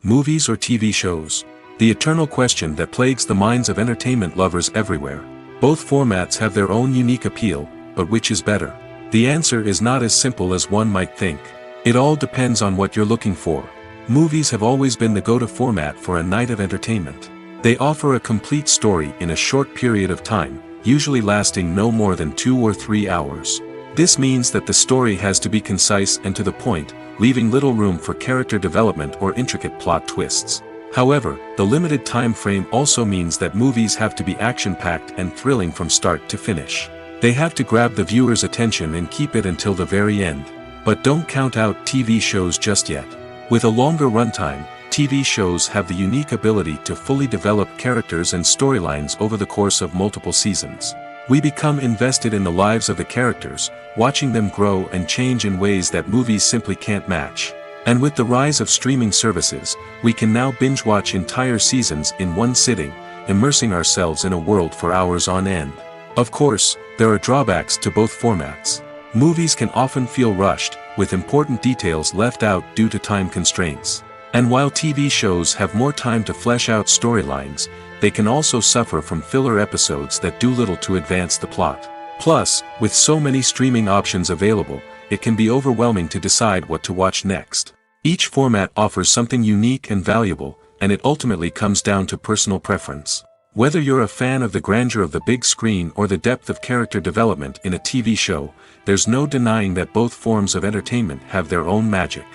Movies or TV shows? The eternal question that plagues the minds of entertainment lovers everywhere. Both formats have their own unique appeal, but which is better? The answer is not as simple as one might think. It all depends on what you're looking for. Movies have always been the go-to format for a night of entertainment. They offer a complete story in a short period of time, usually lasting no more than 2 or 3 hours. This means that the story has to be concise and to the point, leaving little room for character development or intricate plot twists. However, the limited time frame also means that movies have to be action-packed and thrilling from start to finish. They have to grab the viewer's attention and keep it until the very end. But don't count out TV shows just yet. With a longer runtime, TV shows have the unique ability to fully develop characters and storylines over the course of multiple seasons. We become invested in the lives of the characters, watching them grow and change in ways that movies simply can't match. And with the rise of streaming services, we can now binge-watch entire seasons in one sitting, immersing ourselves in a world for hours on end. Of course, there are drawbacks to both formats. Movies can often feel rushed, with important details left out due to time constraints. And while TV shows have more time to flesh out storylines, they can also suffer from filler episodes that do little to advance the plot. Plus, with so many streaming options available, it can be overwhelming to decide what to watch next. Each format offers something unique and valuable, and it ultimately comes down to personal preference. Whether you're a fan of the grandeur of the big screen or the depth of character development in a TV show, there's no denying that both forms of entertainment have their own magic.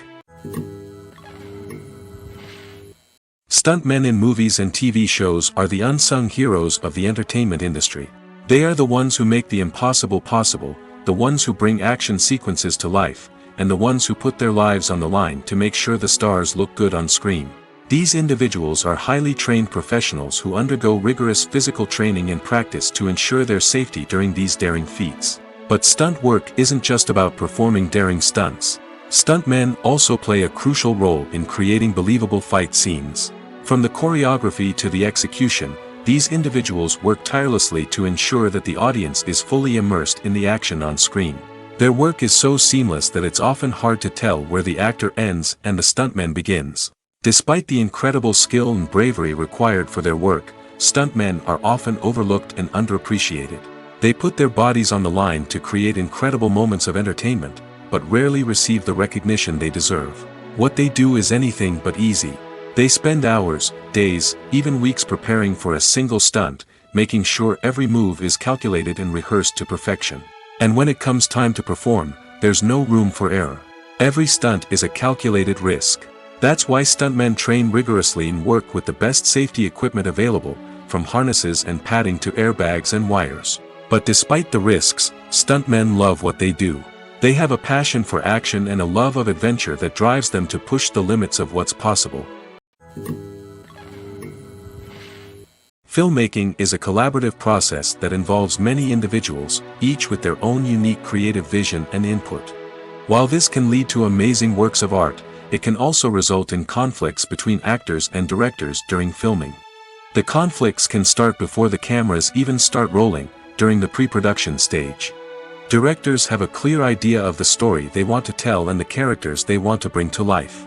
Stuntmen in movies and TV shows are the unsung heroes of the entertainment industry. They are the ones who make the impossible possible, the ones who bring action sequences to life, and the ones who put their lives on the line to make sure the stars look good on screen. These individuals are highly trained professionals who undergo rigorous physical training and practice to ensure their safety during these daring feats. But stunt work isn't just about performing daring stunts. Stuntmen also play a crucial role in creating believable fight scenes. From the choreography to the execution, these individuals work tirelessly to ensure that the audience is fully immersed in the action on screen. Their work is so seamless that it's often hard to tell where the actor ends and the stuntman begins. Despite the incredible skill and bravery required for their work, stuntmen are often overlooked and underappreciated. They put their bodies on the line to create incredible moments of entertainment, but rarely receive the recognition they deserve. What they do is anything but easy. They spend hours, days, even weeks preparing for a single stunt, making sure every move is calculated and rehearsed to perfection. And when it comes time to perform, there's no room for error. Every stunt is a calculated risk. That's why stuntmen train rigorously and work with the best safety equipment available, from harnesses and padding to airbags and wires. But despite the risks, stuntmen love what they do. They have a passion for action and a love of adventure that drives them to push the limits of what's possible. Filmmaking is a collaborative process that involves many individuals, each with their own unique creative vision and input. While this can lead to amazing works of art, it can also result in conflicts between actors and directors during filming. The conflicts can start before the cameras even start rolling, during the pre-production stage. Directors have a clear idea of the story they want to tell and the characters they want to bring to life.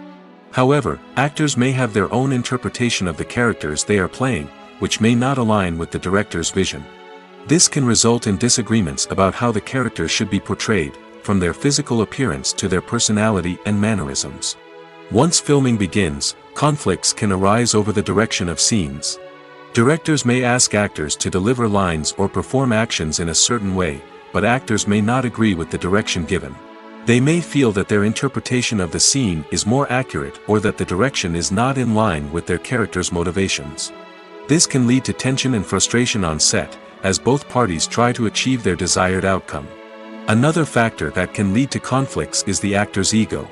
However, actors may have their own interpretation of the characters they are playing, which may not align with the director's vision. This can result in disagreements about how the characters should be portrayed, from their physical appearance to their personality and mannerisms. Once filming begins, conflicts can arise over the direction of scenes. Directors may ask actors to deliver lines or perform actions in a certain way, but actors may not agree with the direction given. They may feel that their interpretation of the scene is more accurate or that the direction is not in line with their character's motivations. This can lead to tension and frustration on set, as both parties try to achieve their desired outcome. Another factor that can lead to conflicts is the actor's ego.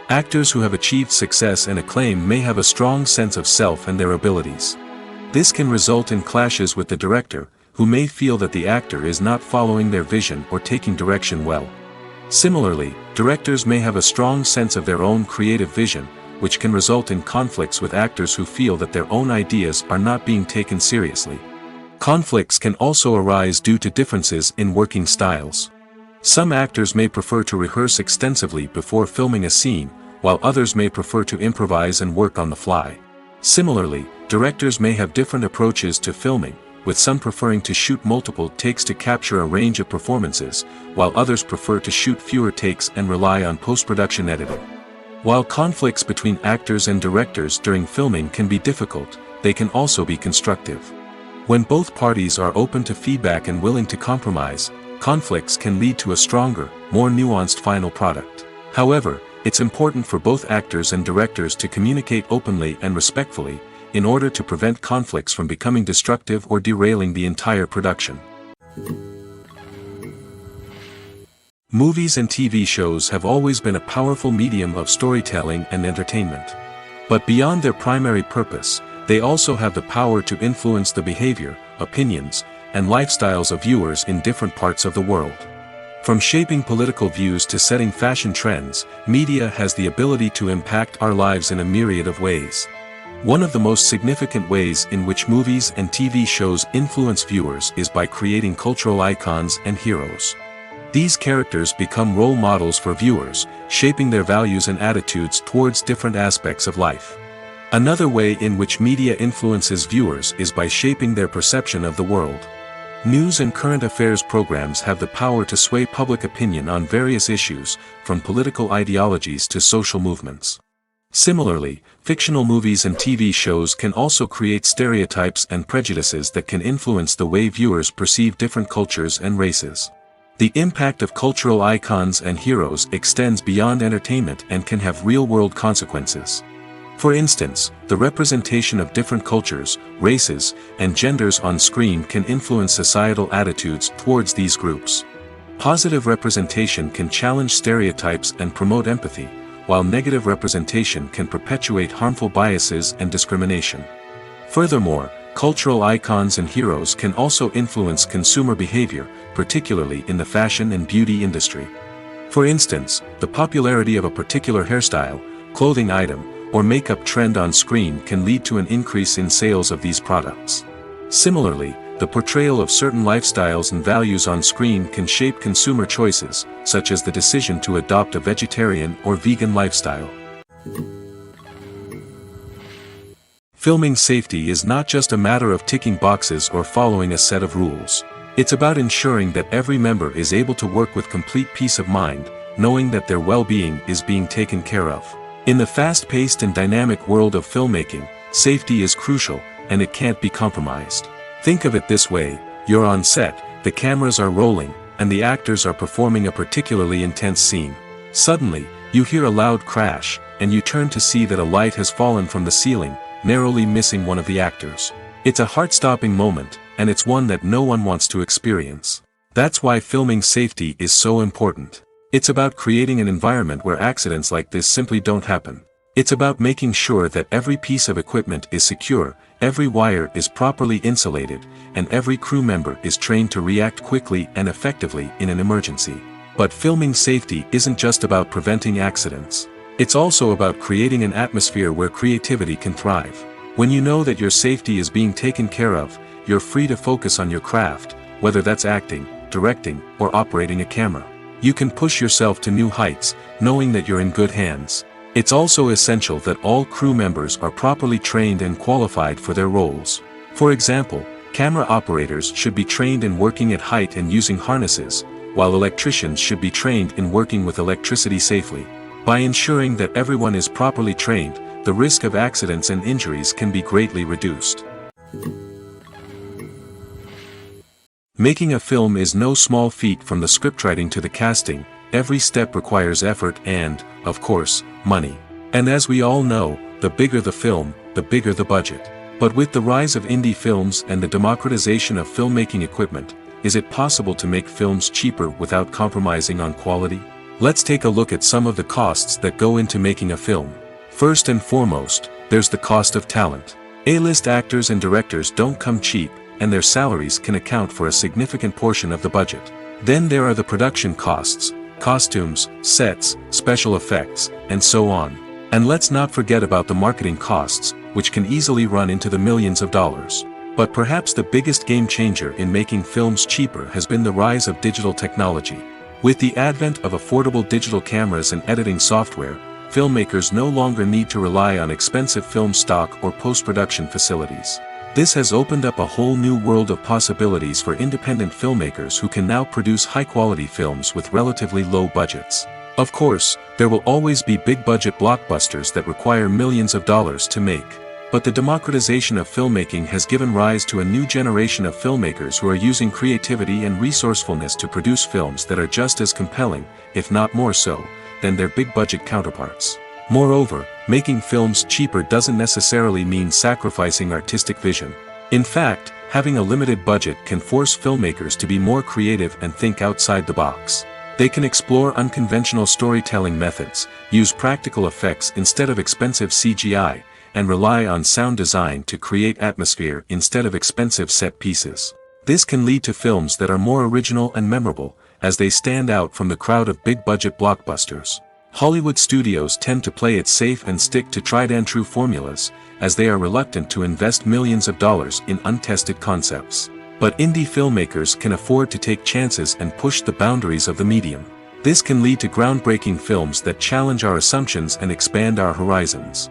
Actors who have achieved success and acclaim may have a strong sense of self and their abilities. This can result in clashes with the director, who may feel that the actor is not following their vision or taking direction well. Similarly, directors may have a strong sense of their own creative vision, which can result in conflicts with actors who feel that their own ideas are not being taken seriously. Conflicts can also arise due to differences in working styles. Some actors may prefer to rehearse extensively before filming a scene, while others may prefer to improvise and work on the fly. Similarly, directors may have different approaches to filming, with some preferring to shoot multiple takes to capture a range of performances, while others prefer to shoot fewer takes and rely on post-production editing. While conflicts between actors and directors during filming can be difficult, they can also be constructive. When both parties are open to feedback and willing to compromise, conflicts can lead to a stronger, more nuanced final product. However, it's important for both actors and directors to communicate openly and respectfully, in order to prevent conflicts from becoming destructive or derailing the entire production. Movies and TV shows have always been a powerful medium of storytelling and entertainment. But beyond their primary purpose, they also have the power to influence the behavior, opinions, and lifestyles of viewers in different parts of the world. From shaping political views to setting fashion trends, media has the ability to impact our lives in a myriad of ways. One of the most significant ways in which movies and TV shows influence viewers is by creating cultural icons and heroes. These characters become role models for viewers, shaping their values and attitudes towards different aspects of life. Another way in which media influences viewers is by shaping their perception of the world. News and current affairs programs have the power to sway public opinion on various issues, from political ideologies to social movements. Similarly, fictional movies and TV shows can also create stereotypes and prejudices that can influence the way viewers perceive different cultures and races. The impact of cultural icons and heroes extends beyond entertainment and can have real-world consequences. For instance, the representation of different cultures, races, and genders on screen can influence societal attitudes towards these groups. Positive representation can challenge stereotypes and promote empathy, while negative representation can perpetuate harmful biases and discrimination. Furthermore, cultural icons and heroes can also influence consumer behavior, particularly in the fashion and beauty industry. For instance, the popularity of a particular hairstyle, clothing item, or makeup trend on screen can lead to an increase in sales of these products. Similarly, the portrayal of certain lifestyles and values on screen can shape consumer choices, such as the decision to adopt a vegetarian or vegan lifestyle. Filming safety is not just a matter of ticking boxes or following a set of rules. It's about ensuring that every member is able to work with complete peace of mind, knowing that their well-being is being taken care of. In the fast-paced and dynamic world of filmmaking, safety is crucial, and it can't be compromised. Think of it this way: you're on set, the cameras are rolling, and the actors are performing a particularly intense scene. Suddenly, you hear a loud crash, and you turn to see that a light has fallen from the ceiling, narrowly missing one of the actors. It's a heart-stopping moment, and it's one that no one wants to experience. That's why filming safety is so important. It's about creating an environment where accidents like this simply don't happen. It's about making sure that every piece of equipment is secure, every wire is properly insulated, and every crew member is trained to react quickly and effectively in an emergency. But filming safety isn't just about preventing accidents. It's also about creating an atmosphere where creativity can thrive. When you know that your safety is being taken care of, you're free to focus on your craft, whether that's acting, directing, or operating a camera. You can push yourself to new heights, knowing that you're in good hands. It's also essential that all crew members are properly trained and qualified for their roles. For example, camera operators should be trained in working at height and using harnesses, while electricians should be trained in working with electricity safely. By ensuring that everyone is properly trained, the risk of accidents and injuries can be greatly reduced. Making a film is no small feat. From the scriptwriting to the casting, every step requires effort and, of course, money. And as we all know, the bigger the film, the bigger the budget. But with the rise of indie films and the democratization of filmmaking equipment, is it possible to make films cheaper without compromising on quality? Let's take a look at some of the costs that go into making a film. First and foremost, there's the cost of talent. A-list actors and directors don't come cheap, and their salaries can account for a significant portion of the budget. Then there are the production costs, costumes, sets, special effects, and so on. And let's not forget about the marketing costs, which can easily run into the millions of dollars. But perhaps the biggest game changer in making films cheaper has been the rise of digital technology. With the advent of affordable digital cameras and editing software, filmmakers no longer need to rely on expensive film stock or post-production facilities. This has opened up a whole new world of possibilities for independent filmmakers who can now produce high-quality films with relatively low budgets. Of course, there will always be big-budget blockbusters that require millions of dollars to make. But the democratization of filmmaking has given rise to a new generation of filmmakers who are using creativity and resourcefulness to produce films that are just as compelling, if not more so, than their big-budget counterparts. Moreover, making films cheaper doesn't necessarily mean sacrificing artistic vision. In fact, having a limited budget can force filmmakers to be more creative and think outside the box. They can explore unconventional storytelling methods, use practical effects instead of expensive CGI, and rely on sound design to create atmosphere instead of expensive set pieces. This can lead to films that are more original and memorable, as they stand out from the crowd of big-budget blockbusters. Hollywood studios tend to play it safe and stick to tried-and-true formulas, as they are reluctant to invest millions of dollars in untested concepts. But indie filmmakers can afford to take chances and push the boundaries of the medium. This can lead to groundbreaking films that challenge our assumptions and expand our horizons.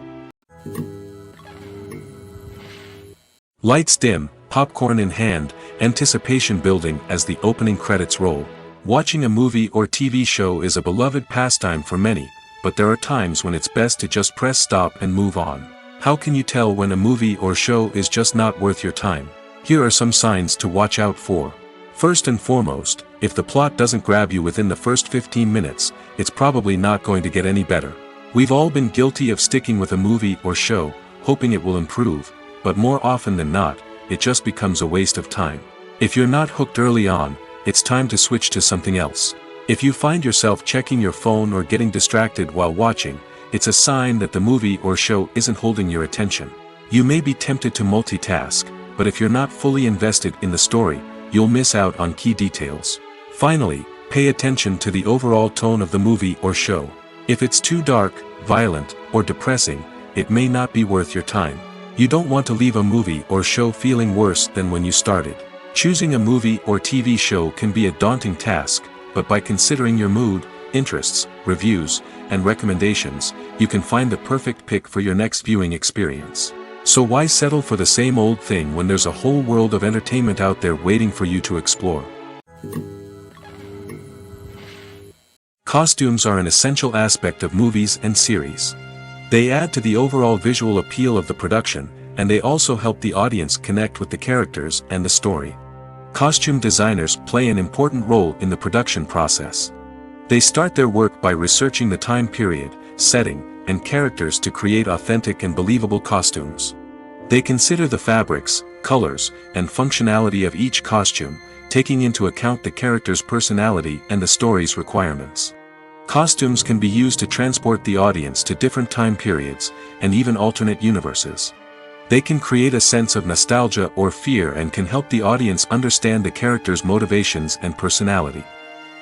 Lights dim, popcorn in hand, anticipation building as the opening credits roll. Watching a movie or TV show is a beloved pastime for many, but there are times when it's best to just press stop and move on. How can you tell when a movie or show is just not worth your time? Here are some signs to watch out for. First and foremost, if the plot doesn't grab you within the first 15 minutes, it's probably not going to get any better. We've all been guilty of sticking with a movie or show, hoping it will improve, but more often than not, it just becomes a waste of time. If you're not hooked early on, it's time to switch to something else. If you find yourself checking your phone or getting distracted while watching, it's a sign that the movie or show isn't holding your attention. You may be tempted to multitask, but if you're not fully invested in the story, you'll miss out on key details. Finally, pay attention to the overall tone of the movie or show. If it's too dark, violent, or depressing, it may not be worth your time. You don't want to leave a movie or show feeling worse than when you started. Choosing a movie or TV show can be a daunting task, but by considering your mood, interests, reviews, and recommendations, you can find the perfect pick for your next viewing experience. So why settle for the same old thing when there's a whole world of entertainment out there waiting for you to explore? Costumes are an essential aspect of movies and series. They add to the overall visual appeal of the production, and they also help the audience connect with the characters and the story. Costume designers play an important role in the production process. They start their work by researching the time period, setting, and characters to create authentic and believable costumes. They consider the fabrics, colors, and functionality of each costume, taking into account the character's personality and the story's requirements. Costumes can be used to transport the audience to different time periods, and even alternate universes. They can create a sense of nostalgia or fear and can help the audience understand the character's motivations and personality.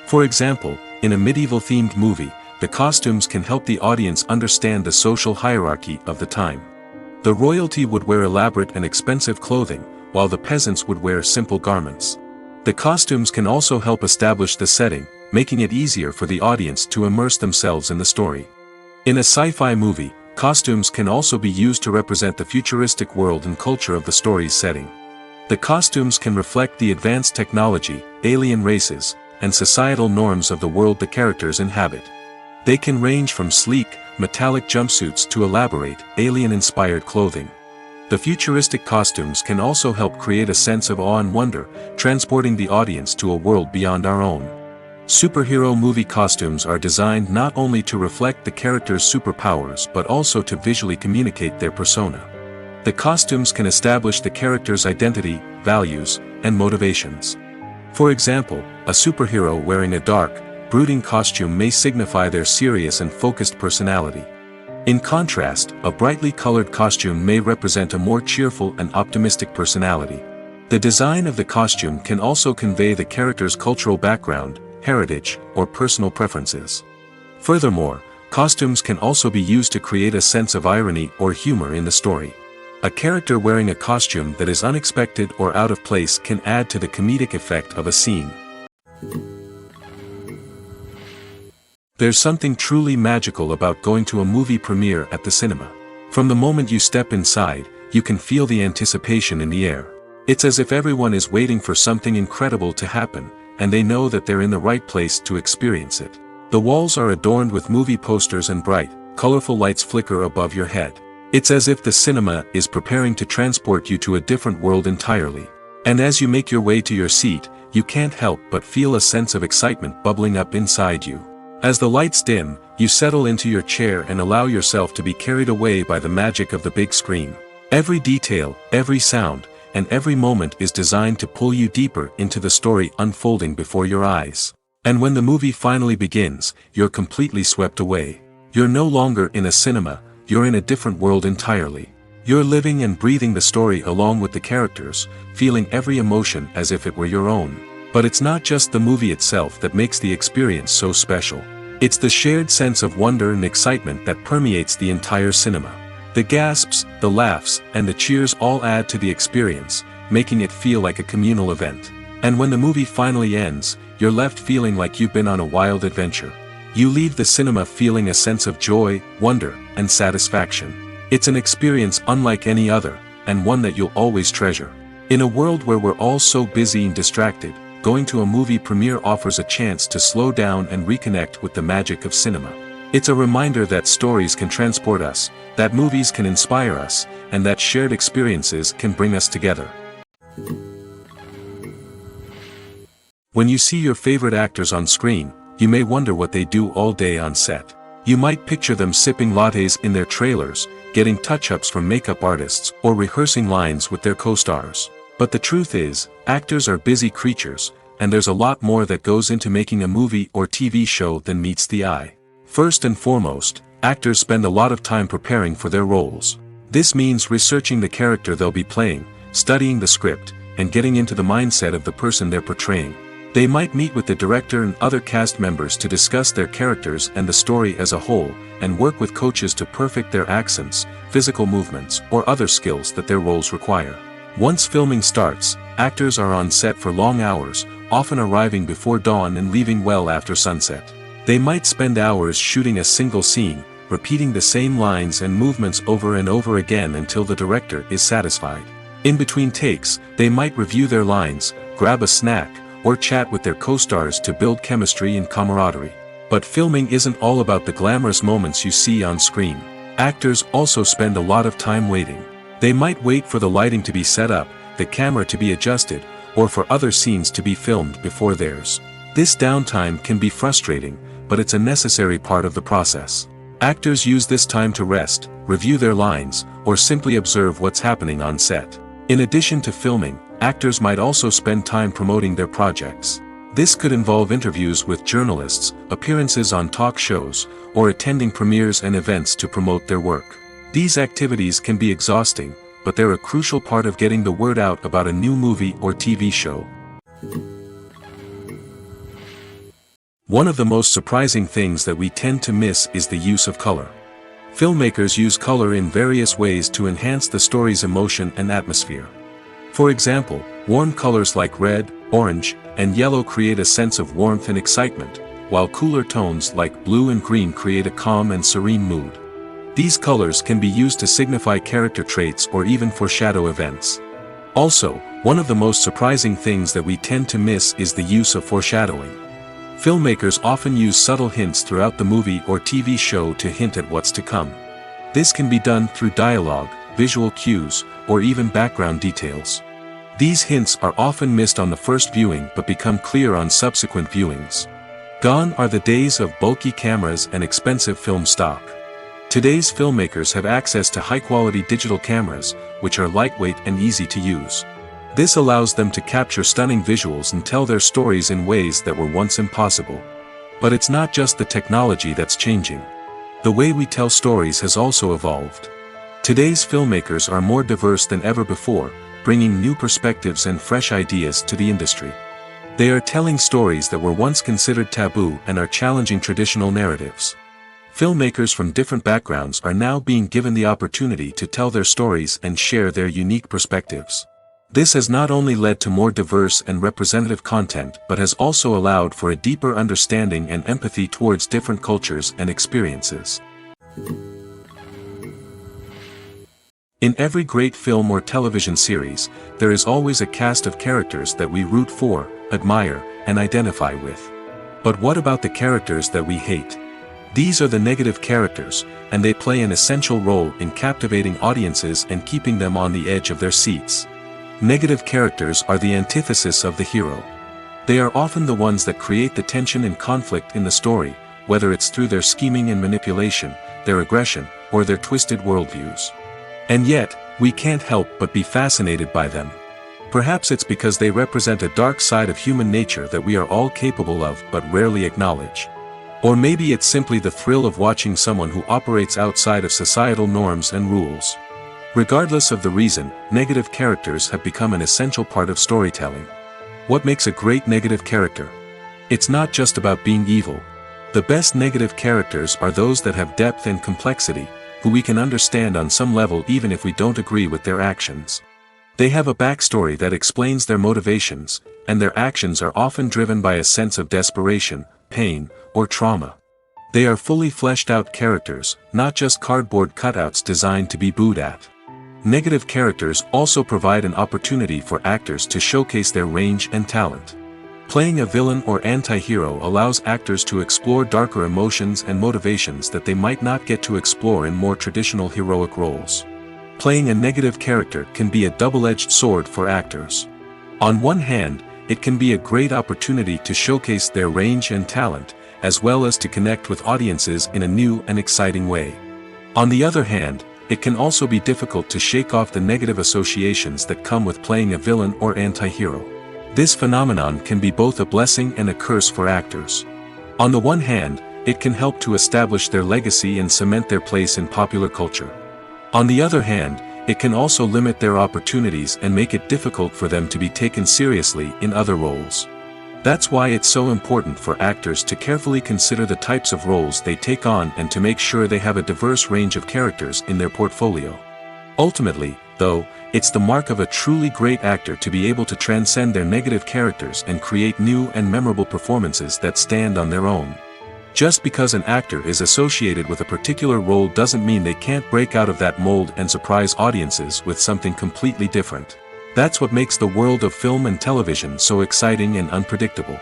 For example, in a medieval-themed movie, the costumes can help the audience understand the social hierarchy of the time. The royalty would wear elaborate and expensive clothing, while the peasants would wear simple garments. The costumes can also help establish the setting, making it easier for the audience to immerse themselves in the story. In a sci-fi movie, costumes can also be used to represent the futuristic world and culture of the story's setting. The costumes can reflect the advanced technology, alien races, and societal norms of the world the characters inhabit. They can range from sleek, metallic jumpsuits to elaborate, alien-inspired clothing. The futuristic costumes can also help create a sense of awe and wonder, transporting the audience to a world beyond our own. Superhero movie costumes are designed not only to reflect the character's superpowers but also to visually communicate their persona. The costumes can establish the character's identity, values, and motivations. For example, a superhero wearing a dark, brooding costume may signify their serious and focused personality. In contrast, a brightly colored costume may represent a more cheerful and optimistic personality. The design of the costume can also convey the character's cultural background, heritage, or personal preferences. Furthermore, costumes can also be used to create a sense of irony or humor in the story. A character wearing a costume that is unexpected or out of place can add to the comedic effect of a scene. There's something truly magical about going to a movie premiere at the cinema. From the moment you step inside, you can feel the anticipation in the air. It's as if everyone is waiting for something incredible to happen, and they know that they're in the right place to experience it. The walls are adorned with movie posters and bright, colorful lights flicker above your head. It's as if the cinema is preparing to transport you to a different world entirely. And as you make your way to your seat, you can't help but feel a sense of excitement bubbling up inside you. As the lights dim, you settle into your chair and allow yourself to be carried away by the magic of the big screen. Every detail, every sound, and every moment is designed to pull you deeper into the story unfolding before your eyes. And when the movie finally begins, you're completely swept away. You're no longer in a cinema, you're in a different world entirely. You're living and breathing the story along with the characters, feeling every emotion as if it were your own. But it's not just the movie itself that makes the experience so special. It's the shared sense of wonder and excitement that permeates the entire cinema. The gasps, the laughs, and the cheers all add to the experience, making it feel like a communal event. And when the movie finally ends, you're left feeling like you've been on a wild adventure. You leave the cinema feeling a sense of joy, wonder, and satisfaction. It's an experience unlike any other, and one that you'll always treasure. In a world where we're all so busy and distracted, going to a movie premiere offers a chance to slow down and reconnect with the magic of cinema. It's a reminder that stories can transport us, that movies can inspire us, and that shared experiences can bring us together. When you see your favorite actors on screen, you may wonder what they do all day on set. You might picture them sipping lattes in their trailers, getting touch-ups from makeup artists, or rehearsing lines with their co-stars. But the truth is, actors are busy creatures, and there's a lot more that goes into making a movie or TV show than meets the eye. First and foremost, actors spend a lot of time preparing for their roles. This means researching the character they'll be playing, studying the script, and getting into the mindset of the person they're portraying. They might meet with the director and other cast members to discuss their characters and the story as a whole, and work with coaches to perfect their accents, physical movements, or other skills that their roles require. Once filming starts, actors are on set for long hours, often arriving before dawn and leaving well after sunset. They might spend hours shooting a single scene, repeating the same lines and movements over and over again until the director is satisfied. In between takes, they might review their lines, grab a snack, or chat with their co-stars to build chemistry and camaraderie. But filming isn't all about the glamorous moments you see on screen. Actors also spend a lot of time waiting. They might wait for the lighting to be set up, the camera to be adjusted, or for other scenes to be filmed before theirs. This downtime can be frustrating, but it's a necessary part of the process. Actors use this time to rest, review their lines, or simply observe what's happening on set. In addition to filming, actors might also spend time promoting their projects. This could involve interviews with journalists, appearances on talk shows, or attending premieres and events to promote their work. These activities can be exhausting, but they're a crucial part of getting the word out about a new movie or TV show. One of the most surprising things that we tend to miss is the use of color. Filmmakers use color in various ways to enhance the story's emotion and atmosphere. For example, warm colors like red, orange, and yellow create a sense of warmth and excitement, while cooler tones like blue and green create a calm and serene mood. These colors can be used to signify character traits or even foreshadow events. Also, one of the most surprising things that we tend to miss is the use of foreshadowing. Filmmakers often use subtle hints throughout the movie or TV show to hint at what's to come. This can be done through dialogue, visual cues, or even background details. These hints are often missed on the first viewing but become clear on subsequent viewings. Gone are the days of bulky cameras and expensive film stock. Today's filmmakers have access to high-quality digital cameras, which are lightweight and easy to use. This allows them to capture stunning visuals and tell their stories in ways that were once impossible. But it's not just the technology that's changing. The way we tell stories has also evolved. Today's filmmakers are more diverse than ever before, bringing new perspectives and fresh ideas to the industry. They are telling stories that were once considered taboo and are challenging traditional narratives. Filmmakers from different backgrounds are now being given the opportunity to tell their stories and share their unique perspectives. This has not only led to more diverse and representative content but has also allowed for a deeper understanding and empathy towards different cultures and experiences. In every great film or television series, there is always a cast of characters that we root for, admire, and identify with. But what about the characters that we hate? These are the negative characters, and they play an essential role in captivating audiences and keeping them on the edge of their seats. Negative characters are the antithesis of the hero. They are often the ones that create the tension and conflict in the story, whether it's through their scheming and manipulation, their aggression, or their twisted worldviews. And yet, we can't help but be fascinated by them. Perhaps it's because they represent a dark side of human nature that we are all capable of but rarely acknowledge. Or maybe it's simply the thrill of watching someone who operates outside of societal norms and rules. Regardless of the reason, negative characters have become an essential part of storytelling. What makes a great negative character? It's not just about being evil. The best negative characters are those that have depth and complexity, who we can understand on some level even if we don't agree with their actions. They have a backstory that explains their motivations, and their actions are often driven by a sense of desperation, pain, or trauma. They are fully fleshed out characters, not just cardboard cutouts designed to be booed at. Negative characters also provide an opportunity for actors to showcase their range and talent. Playing a villain or anti-hero allows actors to explore darker emotions and motivations that they might not get to explore in more traditional heroic roles. Playing a negative character can be a double-edged sword for actors. On one hand, it can be a great opportunity to showcase their range and talent, as well as to connect with audiences in a new and exciting way. On the other hand, it can also be difficult to shake off the negative associations that come with playing a villain or anti-hero. This phenomenon can be both a blessing and a curse for actors. On the one hand, it can help to establish their legacy and cement their place in popular culture. On the other hand, it can also limit their opportunities and make it difficult for them to be taken seriously in other roles. That's why it's so important for actors to carefully consider the types of roles they take on and to make sure they have a diverse range of characters in their portfolio. Ultimately, though, it's the mark of a truly great actor to be able to transcend their negative characters and create new and memorable performances that stand on their own. Just because an actor is associated with a particular role doesn't mean they can't break out of that mold and surprise audiences with something completely different. That's what makes the world of film and television so exciting and unpredictable.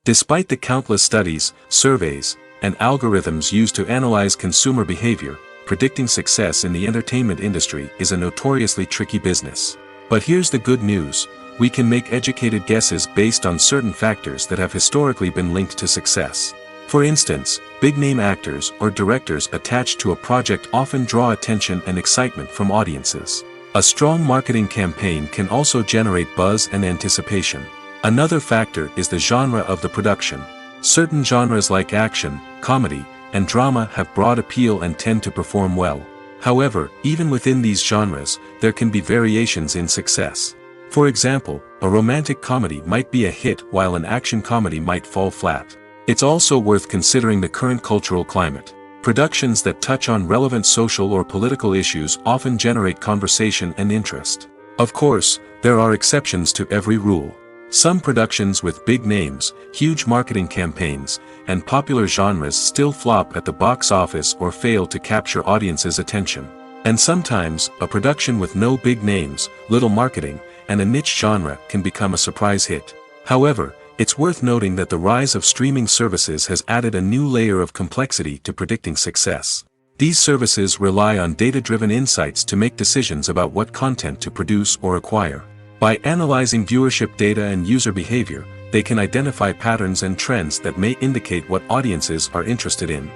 Despite the countless studies, surveys, and algorithms used to analyze consumer behavior, predicting success in the entertainment industry is a notoriously tricky business. But here's the good news: we can make educated guesses based on certain factors that have historically been linked to success. For instance, big-name actors or directors attached to a project often draw attention and excitement from audiences. A strong marketing campaign can also generate buzz and anticipation. Another factor is the genre of the production. Certain genres like action, comedy, and drama have broad appeal and tend to perform well. However, even within these genres, there can be variations in success. For example, a romantic comedy might be a hit while an action comedy might fall flat. It's also worth considering the current cultural climate. Productions that touch on relevant social or political issues often generate conversation and interest. Of course, there are exceptions to every rule. Some productions with big names, huge marketing campaigns, and popular genres still flop at the box office or fail to capture audiences' attention. And sometimes, a production with no big names, little marketing, and a niche genre can become a surprise hit. However, it's worth noting that the rise of streaming services has added a new layer of complexity to predicting success. These services rely on data-driven insights to make decisions about what content to produce or acquire. By analyzing viewership data and user behavior, they can identify patterns and trends that may indicate what audiences are interested in.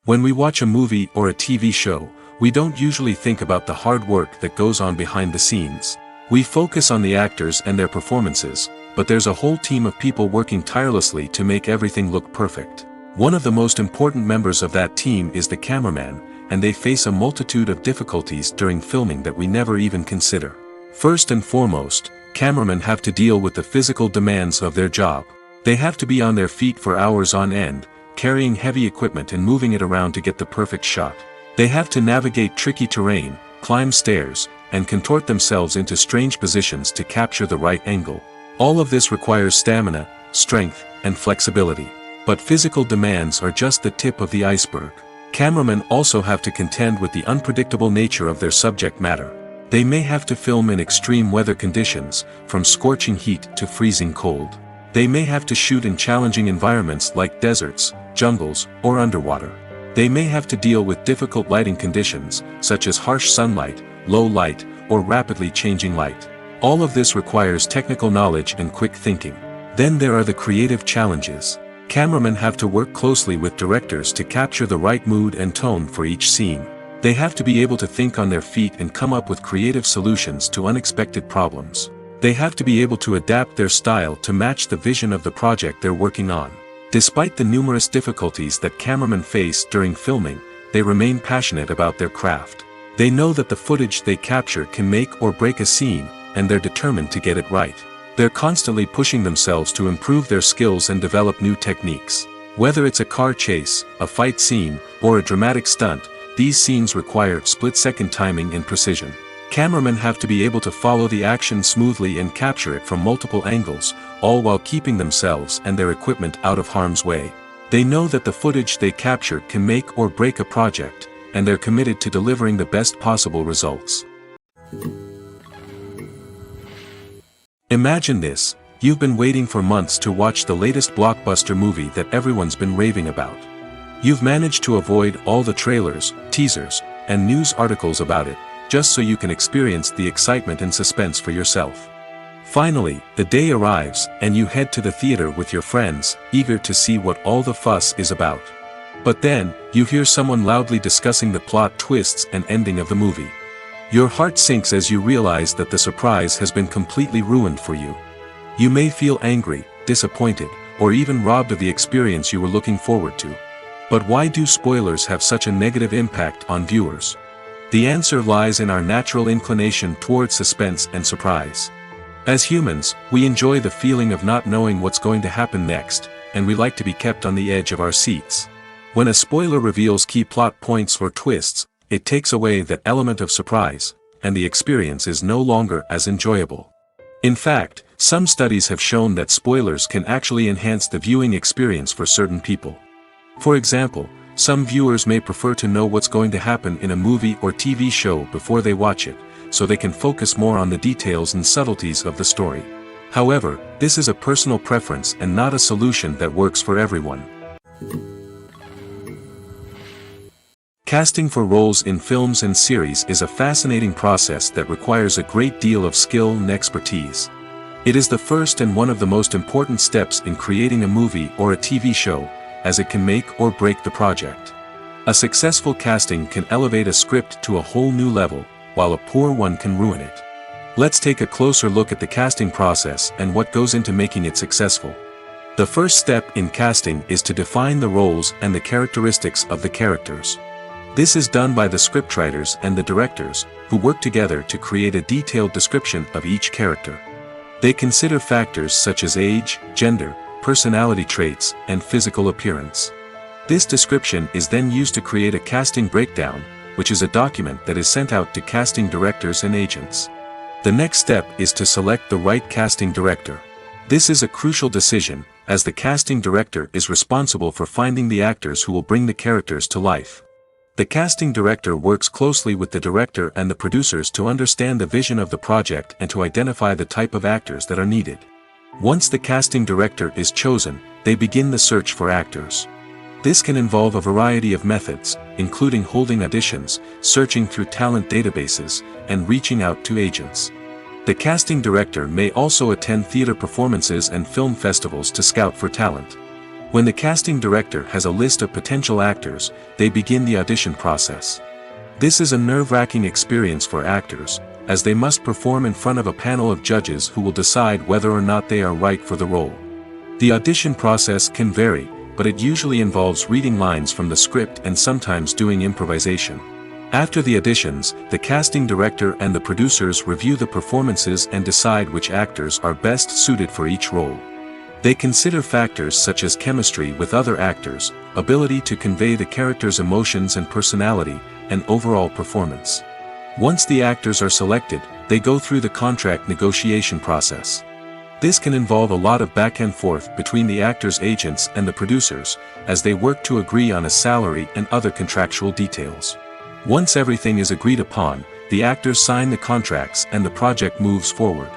When we watch a movie or a TV show, we don't usually think about the hard work that goes on behind the scenes. We focus on the actors and their performances, but there's a whole team of people working tirelessly to make everything look perfect. One of the most important members of that team is the cameraman, and they face a multitude of difficulties during filming that we never even consider. First and foremost, cameramen have to deal with the physical demands of their job. They have to be on their feet for hours on end, carrying heavy equipment and moving it around to get the perfect shot. They have to navigate tricky terrain, climb stairs, and contort themselves into strange positions to capture the right angle. All of this requires stamina, strength, and flexibility. But physical demands are just the tip of the iceberg. Cameramen also have to contend with the unpredictable nature of their subject matter. They may have to film in extreme weather conditions, from scorching heat to freezing cold. They may have to shoot in challenging environments like deserts, jungles, or underwater. They may have to deal with difficult lighting conditions, such as harsh sunlight, low light, or rapidly changing light. All of this requires technical knowledge and quick thinking. Then there are the creative challenges. Cameramen have to work closely with directors to capture the right mood and tone for each scene. They have to be able to think on their feet and come up with creative solutions to unexpected problems. They have to be able to adapt their style to match the vision of the project they're working on. Despite the numerous difficulties that cameramen face during filming, they remain passionate about their craft. They know that the footage they capture can make or break a scene, and they're determined to get it right. They're constantly pushing themselves to improve their skills and develop new techniques. Whether it's a car chase, a fight scene, or a dramatic stunt, these scenes require split-second timing and precision. Cameramen have to be able to follow the action smoothly and capture it from multiple angles, all while keeping themselves and their equipment out of harm's way. They know that the footage they capture can make or break a project, and they're committed to delivering the best possible results. Imagine this: you've been waiting for months to watch the latest blockbuster movie that everyone's been raving about. You've managed to avoid all the trailers, teasers, and news articles about it, just so you can experience the excitement and suspense for yourself. Finally, the day arrives, and you head to the theater with your friends, eager to see what all the fuss is about. But then, you hear someone loudly discussing the plot twists and ending of the movie. Your heart sinks as you realize that the surprise has been completely ruined for you. You may feel angry, disappointed, or even robbed of the experience you were looking forward to. But why do spoilers have such a negative impact on viewers? The answer lies in our natural inclination towards suspense and surprise. As humans, we enjoy the feeling of not knowing what's going to happen next, and we like to be kept on the edge of our seats. When a spoiler reveals key plot points or twists, it takes away that element of surprise, and the experience is no longer as enjoyable. In fact, some studies have shown that spoilers can actually enhance the viewing experience for certain people. For example, some viewers may prefer to know what's going to happen in a movie or TV show before they watch it, so they can focus more on the details and subtleties of the story. However, this is a personal preference and not a solution that works for everyone. Casting for roles in films and series is a fascinating process that requires a great deal of skill and expertise. It is the first and one of the most important steps in creating a movie or a TV show, as it can make or break the project. A successful casting can elevate a script to a whole new level, while a poor one can ruin it. Let's take a closer look at the casting process and what goes into making it successful. The first step in casting is to define the roles and the characteristics of the characters. This is done by the scriptwriters and the directors, who work together to create a detailed description of each character. They consider factors such as age, gender, personality traits, and physical appearance. This description is then used to create a casting breakdown, which is a document that is sent out to casting directors and agents. The next step is to select the right casting director. This is a crucial decision, as the casting director is responsible for finding the actors who will bring the characters to life. The casting director works closely with the director and the producers to understand the vision of the project and to identify the type of actors that are needed. Once the casting director is chosen, they begin the search for actors. This can involve a variety of methods, including holding auditions, searching through talent databases, and reaching out to agents. The casting director may also attend theater performances and film festivals to scout for talent. When the casting director has a list of potential actors, they begin the audition process. This is a nerve-wracking experience for actors, as they must perform in front of a panel of judges who will decide whether or not they are right for the role. The audition process can vary, but it usually involves reading lines from the script and sometimes doing improvisation. After the auditions, the casting director and the producers review the performances and decide which actors are best suited for each role. They consider factors such as chemistry with other actors, ability to convey the character's emotions and personality, and overall performance. Once the actors are selected, they go through the contract negotiation process. This can involve a lot of back and forth between the actors' agents and the producers, as they work to agree on a salary and other contractual details. Once everything is agreed upon, the actors sign the contracts and the project moves forward.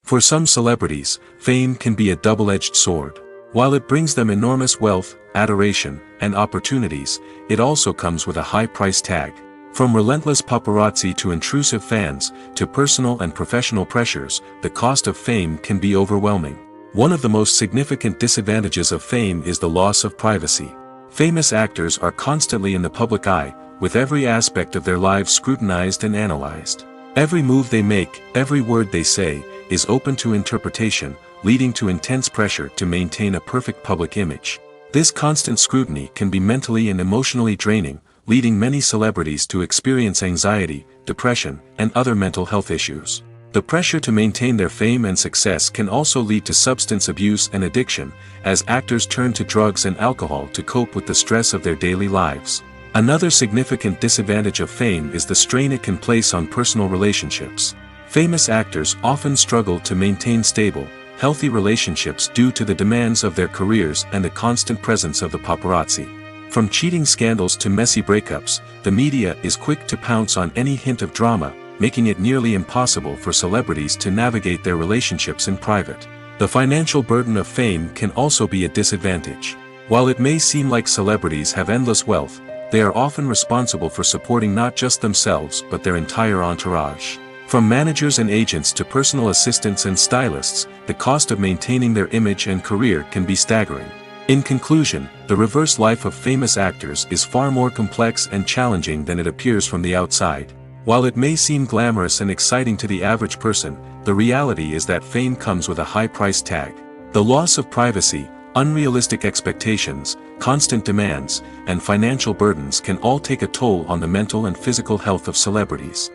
For some celebrities, fame can be a double-edged sword. While it brings them enormous wealth, adoration, and opportunities, it also comes with a high price tag. From relentless paparazzi to intrusive fans, to personal and professional pressures, the cost of fame can be overwhelming. One of the most significant disadvantages of fame is the loss of privacy. Famous actors are constantly in the public eye, with every aspect of their lives scrutinized and analyzed. Every move they make, every word they say, is open to interpretation, leading to intense pressure to maintain a perfect public image. This constant scrutiny can be mentally and emotionally draining, leading many celebrities to experience anxiety, depression, and other mental health issues. The pressure to maintain their fame and success can also lead to substance abuse and addiction, as actors turn to drugs and alcohol to cope with the stress of their daily lives. Another significant disadvantage of fame is the strain it can place on personal relationships. Famous actors often struggle to maintain stable, healthy relationships due to the demands of their careers and the constant presence of the paparazzi. From cheating scandals to messy breakups, the media is quick to pounce on any hint of drama, making it nearly impossible for celebrities to navigate their relationships in private. The financial burden of fame can also be a disadvantage. While it may seem like celebrities have endless wealth, they are often responsible for supporting not just themselves but their entire entourage. From managers and agents to personal assistants and stylists, the cost of maintaining their image and career can be staggering. In conclusion, the reverse life of famous actors is far more complex and challenging than it appears from the outside. While it may seem glamorous and exciting to the average person, the reality is that fame comes with a high price tag. The loss of privacy, unrealistic expectations, constant demands, and financial burdens can all take a toll on the mental and physical health of celebrities.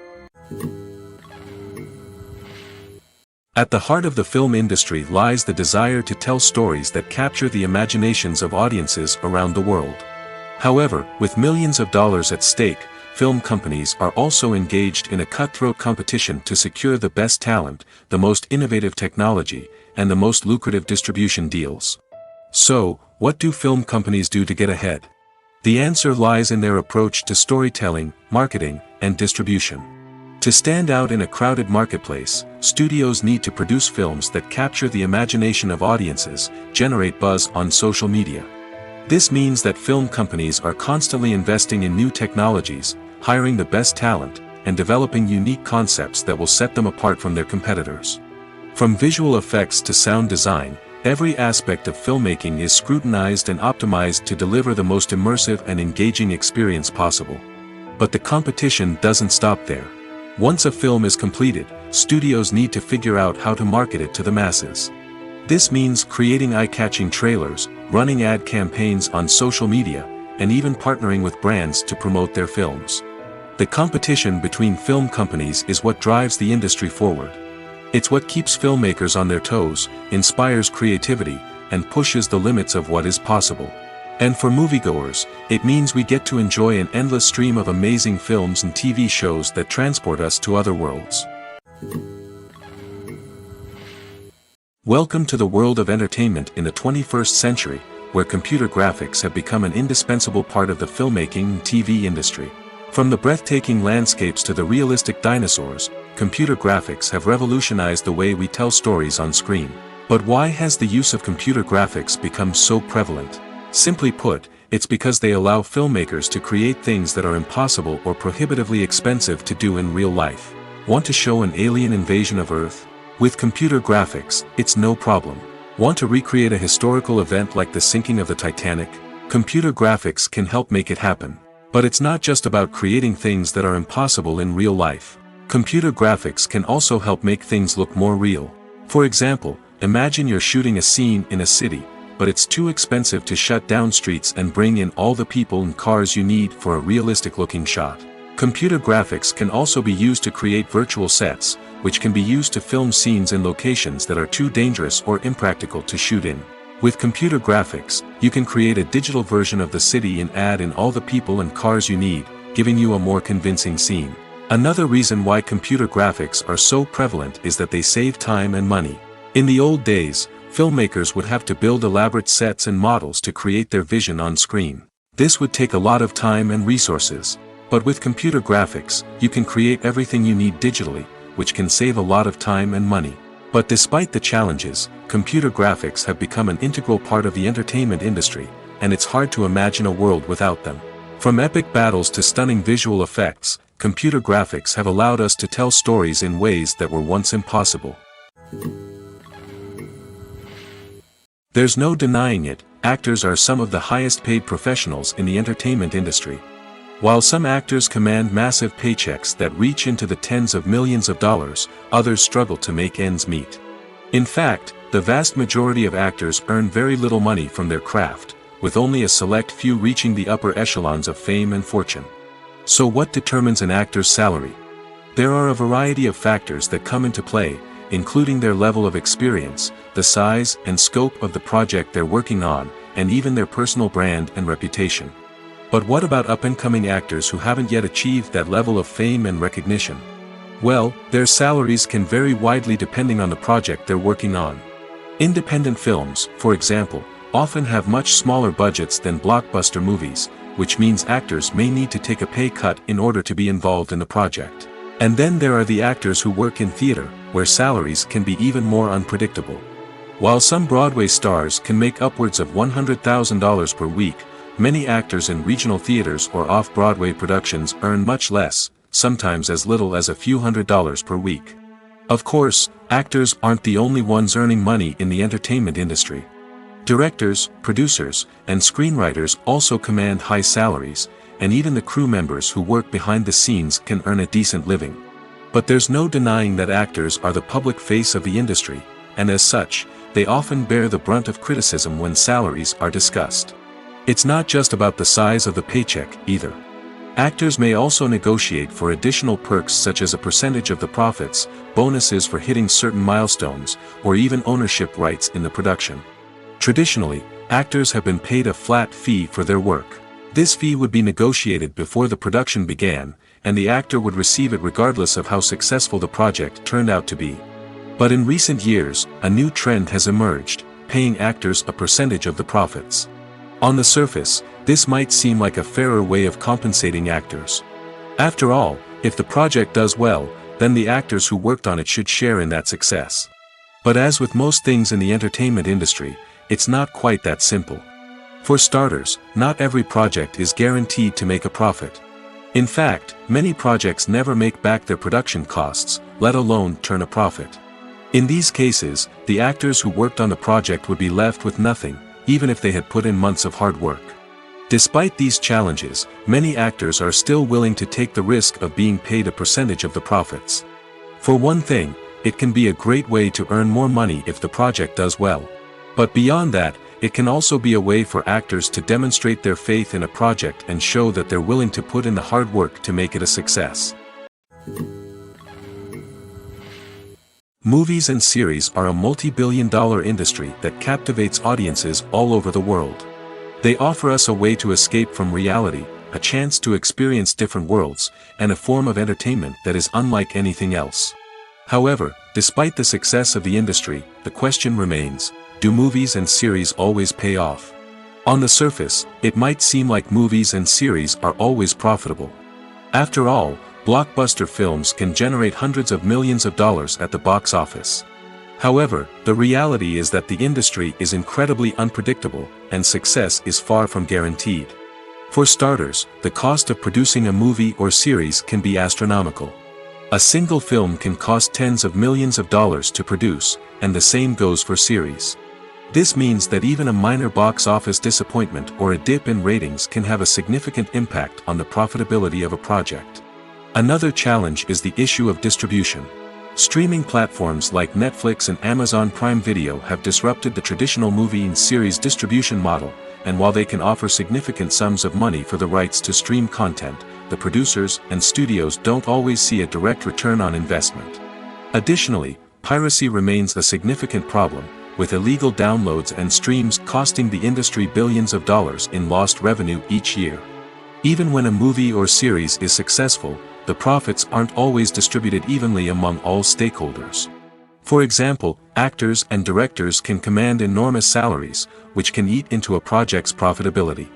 At the heart of the film industry lies the desire to tell stories that capture the imaginations of audiences around the world. However, with millions of dollars at stake, film companies are also engaged in a cutthroat competition to secure the best talent, the most innovative technology, and the most lucrative distribution deals. So, what do film companies do to get ahead? The answer lies in their approach to storytelling, marketing, and distribution. To stand out in a crowded marketplace, studios need to produce films that capture the imagination of audiences, generate buzz on social media. This means that film companies are constantly investing in new technologies, hiring the best talent, and developing unique concepts that will set them apart from their competitors. From visual effects to sound design, every aspect of filmmaking is scrutinized and optimized to deliver the most immersive and engaging experience possible. But the competition doesn't stop there. Once a film is completed, studios need to figure out how to market it to the masses. This means creating eye-catching trailers, running ad campaigns on social media, and even partnering with brands to promote their films. The competition between film companies is what drives the industry forward. It's what keeps filmmakers on their toes, inspires creativity, and pushes the limits of what is possible. And for moviegoers, it means we get to enjoy an endless stream of amazing films and TV shows that transport us to other worlds. Welcome to the world of entertainment in the 21st century, where computer graphics have become an indispensable part of the filmmaking and TV industry. From the breathtaking landscapes to the realistic dinosaurs, computer graphics have revolutionized the way we tell stories on screen. But why has the use of computer graphics become so prevalent? Simply put, it's because they allow filmmakers to create things that are impossible or prohibitively expensive to do in real life. Want to show an alien invasion of Earth? With computer graphics, it's no problem. Want to recreate a historical event like the sinking of the Titanic? Computer graphics can help make it happen. But it's not just about creating things that are impossible in real life. Computer graphics can also help make things look more real. For example, imagine you're shooting a scene in a city, but it's too expensive to shut down streets and bring in all the people and cars you need for a realistic-looking shot. Computer graphics can also be used to create virtual sets, which can be used to film scenes in locations that are too dangerous or impractical to shoot in. With computer graphics, you can create a digital version of the city and add in all the people and cars you need, giving you a more convincing scene. Another reason why computer graphics are so prevalent is that they save time and money. In the old days, filmmakers would have to build elaborate sets and models to create their vision on screen. This would take a lot of time and resources. But with computer graphics, you can create everything you need digitally, which can save a lot of time and money. But despite the challenges, computer graphics have become an integral part of the entertainment industry, and it's hard to imagine a world without them. From epic battles to stunning visual effects, computer graphics have allowed us to tell stories in ways that were once impossible. There's no denying it, actors are some of the highest paid professionals in the entertainment industry. While some actors command massive paychecks that reach into the tens of millions of dollars, others struggle to make ends meet. In fact, the vast majority of actors earn very little money from their craft, with only a select few reaching the upper echelons of fame and fortune. So what determines an actor's salary? There are a variety of factors that come into play, including their level of experience, the size and scope of the project they're working on, and even their personal brand and reputation. But what about up-and-coming actors who haven't yet achieved that level of fame and recognition? Well, their salaries can vary widely depending on the project they're working on. Independent films, for example, often have much smaller budgets than blockbuster movies, which means actors may need to take a pay cut in order to be involved in the project. And then there are the actors who work in theater, where salaries can be even more unpredictable. While some Broadway stars can make upwards of $100,000 per week, many actors in regional theaters or off-Broadway productions earn much less, sometimes as little as a few $100s per week. Of course, actors aren't the only ones earning money in the entertainment industry. Directors, producers, and screenwriters also command high salaries, and even the crew members who work behind the scenes can earn a decent living. But there's no denying that actors are the public face of the industry, and as such, they often bear the brunt of criticism when salaries are discussed. It's not just about the size of the paycheck, either. Actors may also negotiate for additional perks such as a percentage of the profits, bonuses for hitting certain milestones, or even ownership rights in the production. Traditionally, actors have been paid a flat fee for their work. This fee would be negotiated before the production began, and the actor would receive it regardless of how successful the project turned out to be. But in recent years, a new trend has emerged, paying actors a percentage of the profits. On the surface, this might seem like a fairer way of compensating actors. After all, if the project does well, then the actors who worked on it should share in that success. But as with most things in the entertainment industry, it's not quite that simple. For starters, not every project is guaranteed to make a profit. In fact, many projects never make back their production costs, let alone turn a profit. In these cases, the actors who worked on the project would be left with nothing, even if they had put in months of hard work. Despite these challenges, many actors are still willing to take the risk of being paid a percentage of the profits. For one thing, it can be a great way to earn more money if the project does well. But beyond that, it can also be a way for actors to demonstrate their faith in a project and show that they're willing to put in the hard work to make it a success. Movies and series are a multi-billion-dollar industry that captivates audiences all over the world. They offer us a way to escape from reality, a chance to experience different worlds, and a form of entertainment that is unlike anything else. However, despite the success of the industry, the question remains, do movies and series always pay off? On the surface, it might seem like movies and series are always profitable. After all, blockbuster films can generate hundreds of millions of dollars at the box office. However, the reality is that the industry is incredibly unpredictable, and success is far from guaranteed. For starters, the cost of producing a movie or series can be astronomical. A single film can cost tens of millions of dollars to produce, and the same goes for series. This means that even a minor box office disappointment or a dip in ratings can have a significant impact on the profitability of a project. Another challenge is the issue of distribution. Streaming platforms like Netflix and Amazon Prime Video have disrupted the traditional movie and series distribution model, and while they can offer significant sums of money for the rights to stream content, the producers and studios don't always see a direct return on investment. Additionally, piracy remains a significant problem, with illegal downloads and streams costing the industry billions of dollars in lost revenue each year. Even when a movie or series is successful, the profits aren't always distributed evenly among all stakeholders. For example, actors and directors can command enormous salaries, which can eat into a project's profitability.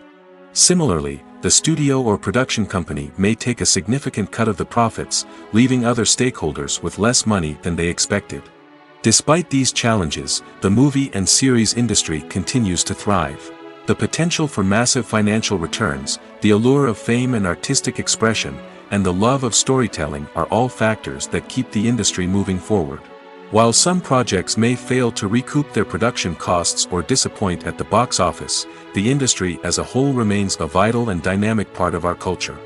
Similarly, the studio or production company may take a significant cut of the profits, leaving other stakeholders with less money than they expected. Despite these challenges, the movie and series industry continues to thrive. The potential for massive financial returns, the allure of fame and artistic expression, and the love of storytelling are all factors that keep the industry moving forward. While some projects may fail to recoup their production costs or disappoint at the box office, the industry as a whole remains a vital and dynamic part of our culture.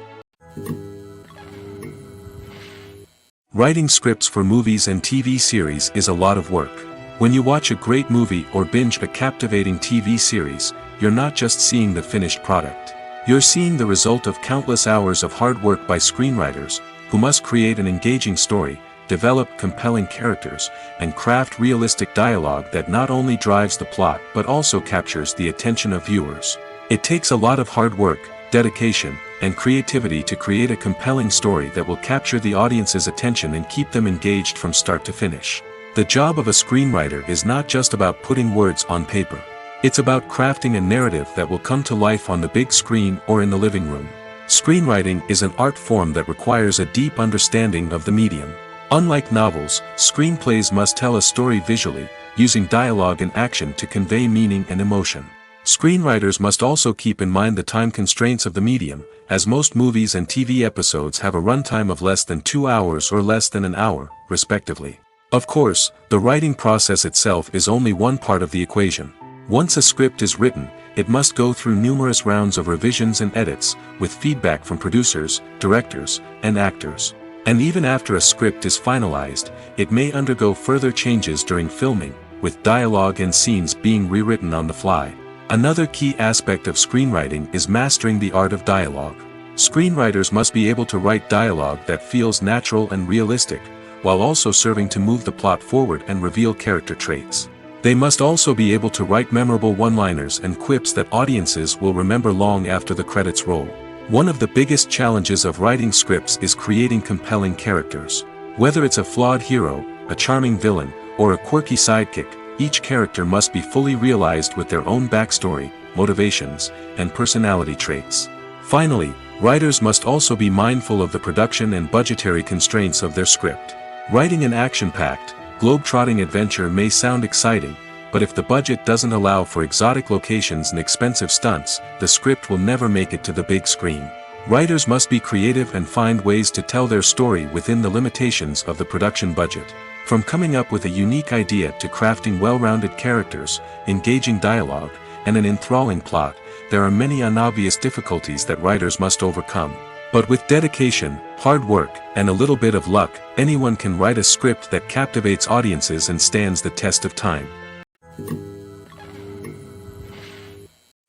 Writing scripts for movies and TV series is a lot of work. When you watch a great movie or binge a captivating TV series, you're not just seeing the finished product. You're seeing the result of countless hours of hard work by screenwriters, who must create an engaging story, develop compelling characters, and craft realistic dialogue that not only drives the plot but also captures the attention of viewers. It takes a lot of hard work, dedication, and creativity to create a compelling story that will capture the audience's attention and keep them engaged from start to finish. The job of a screenwriter is not just about putting words on paper. It's about crafting a narrative that will come to life on the big screen or in the living room. Screenwriting is an art form that requires a deep understanding of the medium. Unlike novels, screenplays must tell a story visually, using dialogue and action to convey meaning and emotion. Screenwriters must also keep in mind the time constraints of the medium, as most movies and TV episodes have a runtime of less than 2 hours or less than an hour, respectively. Of course, the writing process itself is only one part of the equation. Once a script is written, it must go through numerous rounds of revisions and edits, with feedback from producers, directors, and actors. And even after a script is finalized, it may undergo further changes during filming, with dialogue and scenes being rewritten on the fly. Another key aspect of screenwriting is mastering the art of dialogue. Screenwriters must be able to write dialogue that feels natural and realistic, while also serving to move the plot forward and reveal character traits. They must also be able to write memorable one-liners and quips that audiences will remember long after the credits roll. One of the biggest challenges of writing scripts is creating compelling characters. Whether it's a flawed hero, a charming villain, or a quirky sidekick, each character must be fully realized with their own backstory, motivations, and personality traits. Finally, writers must also be mindful of the production and budgetary constraints of their script. Writing an action-packed, globe-trotting adventure may sound exciting, but if the budget doesn't allow for exotic locations and expensive stunts, the script will never make it to the big screen. Writers must be creative and find ways to tell their story within the limitations of the production budget. From coming up with a unique idea to crafting well-rounded characters, engaging dialogue, and an enthralling plot, there are many unobvious difficulties that writers must overcome. But with dedication, hard work, and a little bit of luck, anyone can write a script that captivates audiences and stands the test of time.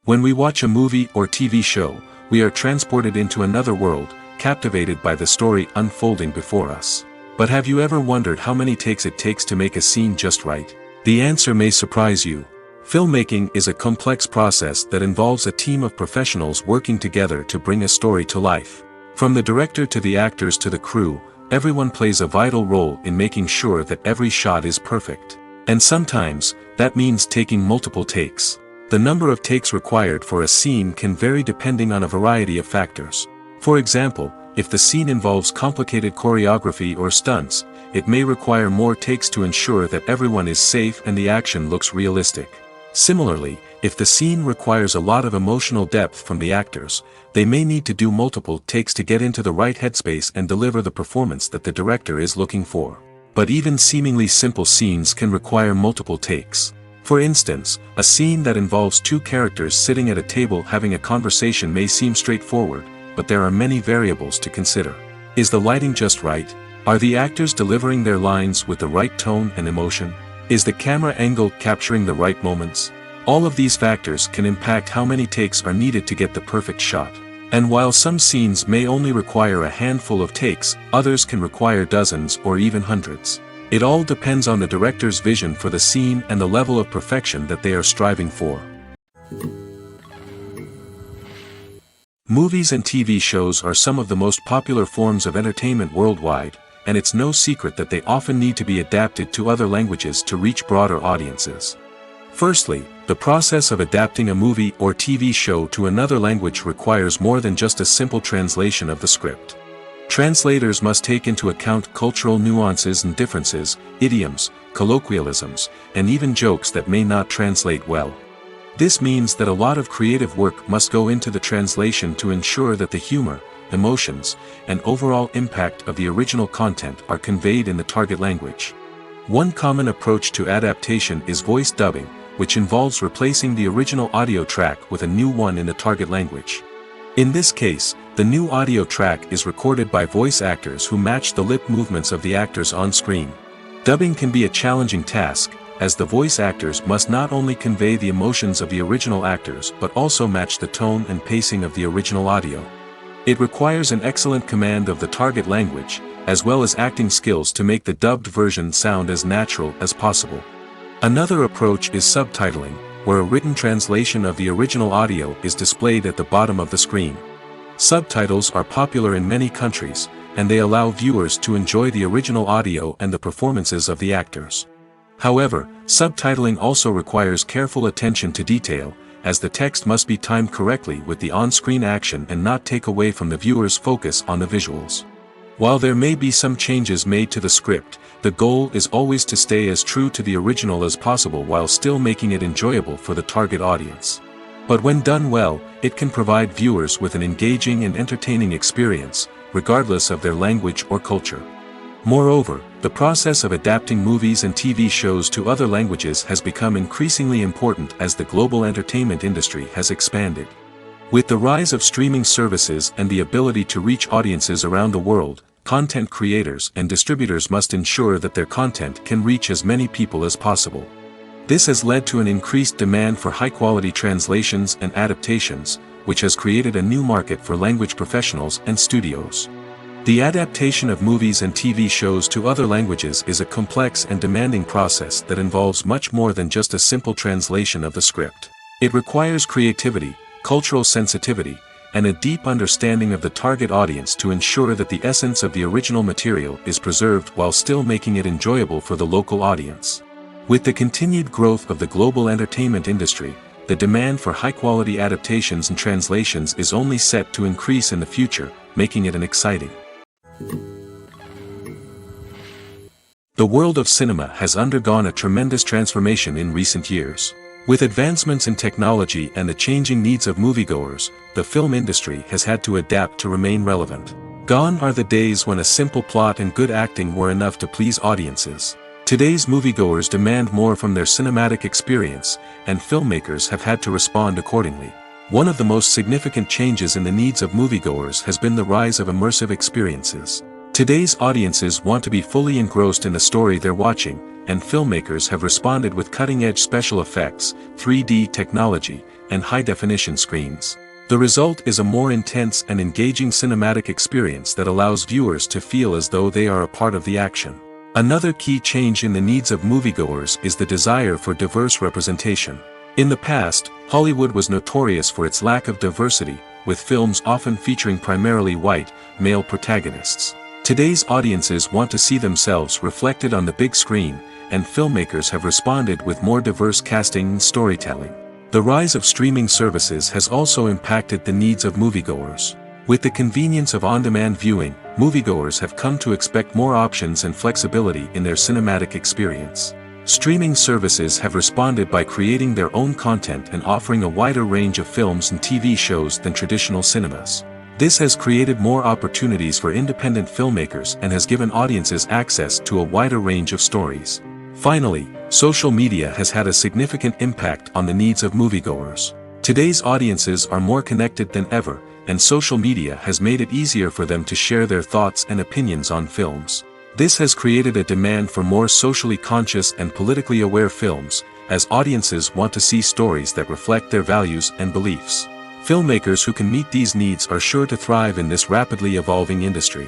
When we watch a movie or TV show, we are transported into another world, captivated by the story unfolding before us. But have you ever wondered how many takes it takes to make a scene just right? The answer may surprise you. Filmmaking is a complex process that involves a team of professionals working together to bring a story to life. From the director to the actors to the crew, everyone plays a vital role in making sure that every shot is perfect. And sometimes, that means taking multiple takes. The number of takes required for a scene can vary depending on a variety of factors. For example, if the scene involves complicated choreography or stunts, it may require more takes to ensure that everyone is safe and the action looks realistic. Similarly, if the scene requires a lot of emotional depth from the actors, they may need to do multiple takes to get into the right headspace and deliver the performance that the director is looking for. But even seemingly simple scenes can require multiple takes. For instance, a scene that involves two characters sitting at a table having a conversation may seem straightforward, but there are many variables to consider. Is the lighting just right? Are the actors delivering their lines with the right tone and emotion? Is the camera angle capturing the right moments? All of these factors can impact how many takes are needed to get the perfect shot. And while some scenes may only require a handful of takes, others can require dozens or even hundreds. It all depends on the director's vision for the scene and the level of perfection that they are striving for. Movies and TV shows are some of the most popular forms of entertainment worldwide, and it's no secret that they often need to be adapted to other languages to reach broader audiences. Firstly, the process of adapting a movie or TV show to another language requires more than just a simple translation of the script. Translators must take into account cultural nuances and differences, idioms, colloquialisms, and even jokes that may not translate well. This means that a lot of creative work must go into the translation to ensure that the humor, emotions, and overall impact of the original content are conveyed in the target language. One common approach to adaptation is voice dubbing, which involves replacing the original audio track with a new one in the target language. In this case, the new audio track is recorded by voice actors who match the lip movements of the actors on screen. Dubbing can be a challenging task, as the voice actors must not only convey the emotions of the original actors but also match the tone and pacing of the original audio. It requires an excellent command of the target language, as well as acting skills to make the dubbed version sound as natural as possible. Another approach is subtitling, where a written translation of the original audio is displayed at the bottom of the screen. Subtitles are popular in many countries, and they allow viewers to enjoy the original audio and the performances of the actors. However, subtitling also requires careful attention to detail, as the text must be timed correctly with the on-screen action and not take away from the viewer's focus on the visuals. While there may be some changes made to the script, the goal is always to stay as true to the original as possible while still making it enjoyable for the target audience. But when done well, it can provide viewers with an engaging and entertaining experience, regardless of their language or culture. Moreover, the process of adapting movies and TV shows to other languages has become increasingly important as the global entertainment industry has expanded. With the rise of streaming services and the ability to reach audiences around the world, content creators and distributors must ensure that their content can reach as many people as possible. This has led to an increased demand for high-quality translations and adaptations, which has created a new market for language professionals and studios. The adaptation of movies and TV shows to other languages is a complex and demanding process that involves much more than just a simple translation of the script. It requires creativity, cultural sensitivity, and a deep understanding of the target audience to ensure that the essence of the original material is preserved while still making it enjoyable for the local audience. With the continued growth of the global entertainment industry, the demand for high-quality adaptations and translations is only set to increase in the future, making it an exciting. The world of cinema has undergone a tremendous transformation in recent years. With advancements in technology and the changing needs of moviegoers, the film industry has had to adapt to remain relevant. Gone are the days when a simple plot and good acting were enough to please audiences. Today's moviegoers demand more from their cinematic experience, and filmmakers have had to respond accordingly. One of the most significant changes in the needs of moviegoers has been the rise of immersive experiences. Today's audiences want to be fully engrossed in the story they're watching, and filmmakers have responded with cutting-edge special effects, 3D technology, and high-definition screens. The result is a more intense and engaging cinematic experience that allows viewers to feel as though they are a part of the action. Another key change in the needs of moviegoers is the desire for diverse representation. In the past, Hollywood was notorious for its lack of diversity, with films often featuring primarily white, male protagonists. Today's audiences want to see themselves reflected on the big screen, and filmmakers have responded with more diverse casting and storytelling. The rise of streaming services has also impacted the needs of moviegoers. With the convenience of on-demand viewing, moviegoers have come to expect more options and flexibility in their cinematic experience. Streaming services have responded by creating their own content and offering a wider range of films and TV shows than traditional cinemas. This has created more opportunities for independent filmmakers and has given audiences access to a wider range of stories. Finally, social media has had a significant impact on the needs of moviegoers. Today's audiences are more connected than ever, and social media has made it easier for them to share their thoughts and opinions on films. This has created a demand for more socially conscious and politically aware films, as audiences want to see stories that reflect their values and beliefs. Filmmakers who can meet these needs are sure to thrive in this rapidly evolving industry.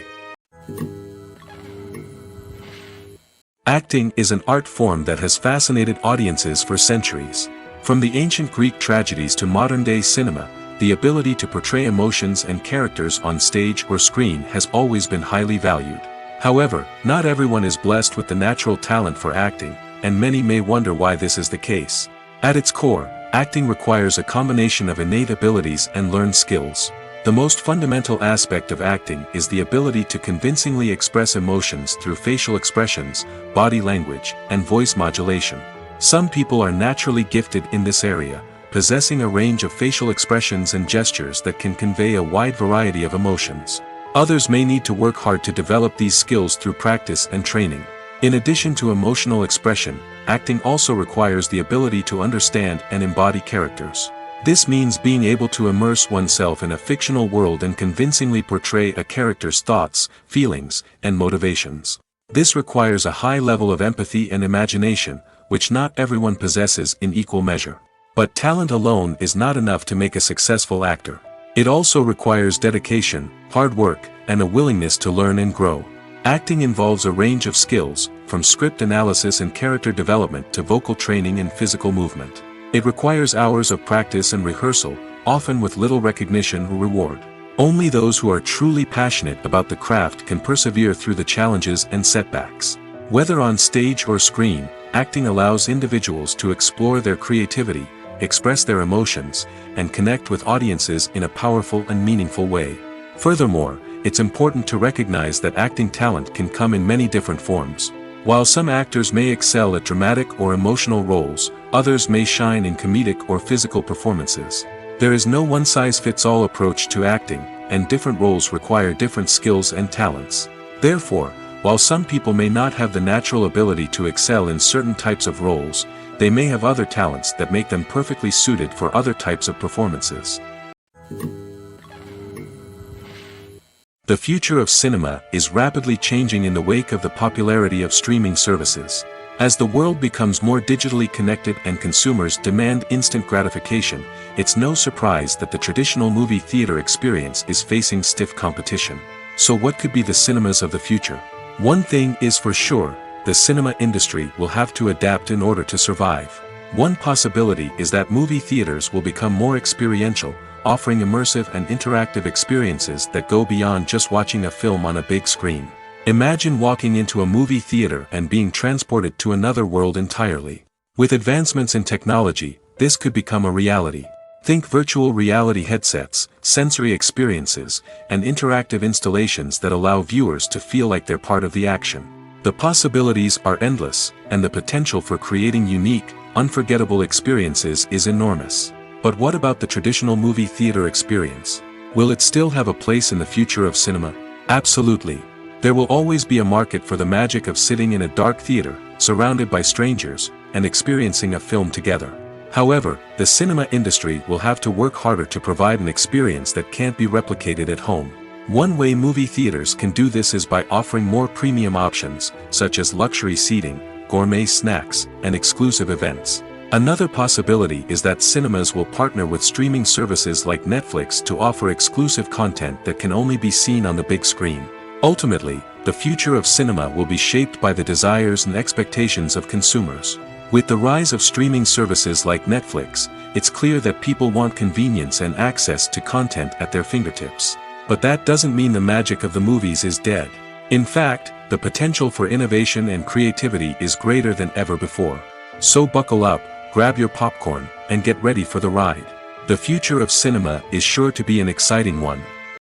Acting is an art form that has fascinated audiences for centuries. From the ancient Greek tragedies to modern-day cinema, the ability to portray emotions and characters on stage or screen has always been highly valued. However, not everyone is blessed with the natural talent for acting, and many may wonder why this is the case. At its core, acting requires a combination of innate abilities and learned skills. The most fundamental aspect of acting is the ability to convincingly express emotions through facial expressions, body language, and voice modulation. Some people are naturally gifted in this area, possessing a range of facial expressions and gestures that can convey a wide variety of emotions. Others may need to work hard to develop these skills through practice and training. In addition to emotional expression, acting also requires the ability to understand and embody characters. This means being able to immerse oneself in a fictional world and convincingly portray a character's thoughts, feelings, and motivations. This requires a high level of empathy and imagination, which not everyone possesses in equal measure. But talent alone is not enough to make a successful actor. It also requires dedication, hard work, and a willingness to learn and grow. Acting involves a range of skills, from script analysis and character development to vocal training and physical movement. It requires hours of practice and rehearsal, often with little recognition or reward. Only those who are truly passionate about the craft can persevere through the challenges and setbacks. Whether on stage or screen, acting allows individuals to explore their creativity, express their emotions, and connect with audiences in a powerful and meaningful way. Furthermore, it's important to recognize that acting talent can come in many different forms. While some actors may excel at dramatic or emotional roles, others may shine in comedic or physical performances. There is no one-size-fits-all approach to acting, and different roles require different skills and talents. Therefore, while some people may not have the natural ability to excel in certain types of roles, they may have other talents that make them perfectly suited for other types of performances. The future of cinema is rapidly changing in the wake of the popularity of streaming services. As the world becomes more digitally connected and consumers demand instant gratification, it's no surprise that the traditional movie theater experience is facing stiff competition. So what could be the cinemas of the future? One thing is for sure, the cinema industry will have to adapt in order to survive. One possibility is that movie theaters will become more experiential, offering immersive and interactive experiences that go beyond just watching a film on a big screen. Imagine walking into a movie theater and being transported to another world entirely. With advancements in technology, this could become a reality. Think virtual reality headsets, sensory experiences, and interactive installations that allow viewers to feel like they're part of the action. The possibilities are endless, and the potential for creating unique, unforgettable experiences is enormous. But what about the traditional movie theater experience? Will it still have a place in the future of cinema? Absolutely. There will always be a market for the magic of sitting in a dark theater, surrounded by strangers, and experiencing a film together. However, the cinema industry will have to work harder to provide an experience that can't be replicated at home. One way movie theaters can do this is by offering more premium options, such as luxury seating, gourmet snacks, and exclusive events. Another possibility is that cinemas will partner with streaming services like Netflix to offer exclusive content that can only be seen on the big screen. Ultimately, the future of cinema will be shaped by the desires and expectations of consumers. With the rise of streaming services like Netflix, it's clear that people want convenience and access to content at their fingertips. But that doesn't mean the magic of the movies is dead. In fact, the potential for innovation and creativity is greater than ever before. So buckle up, grab your popcorn, and get ready for the ride. The future of cinema is sure to be an exciting one.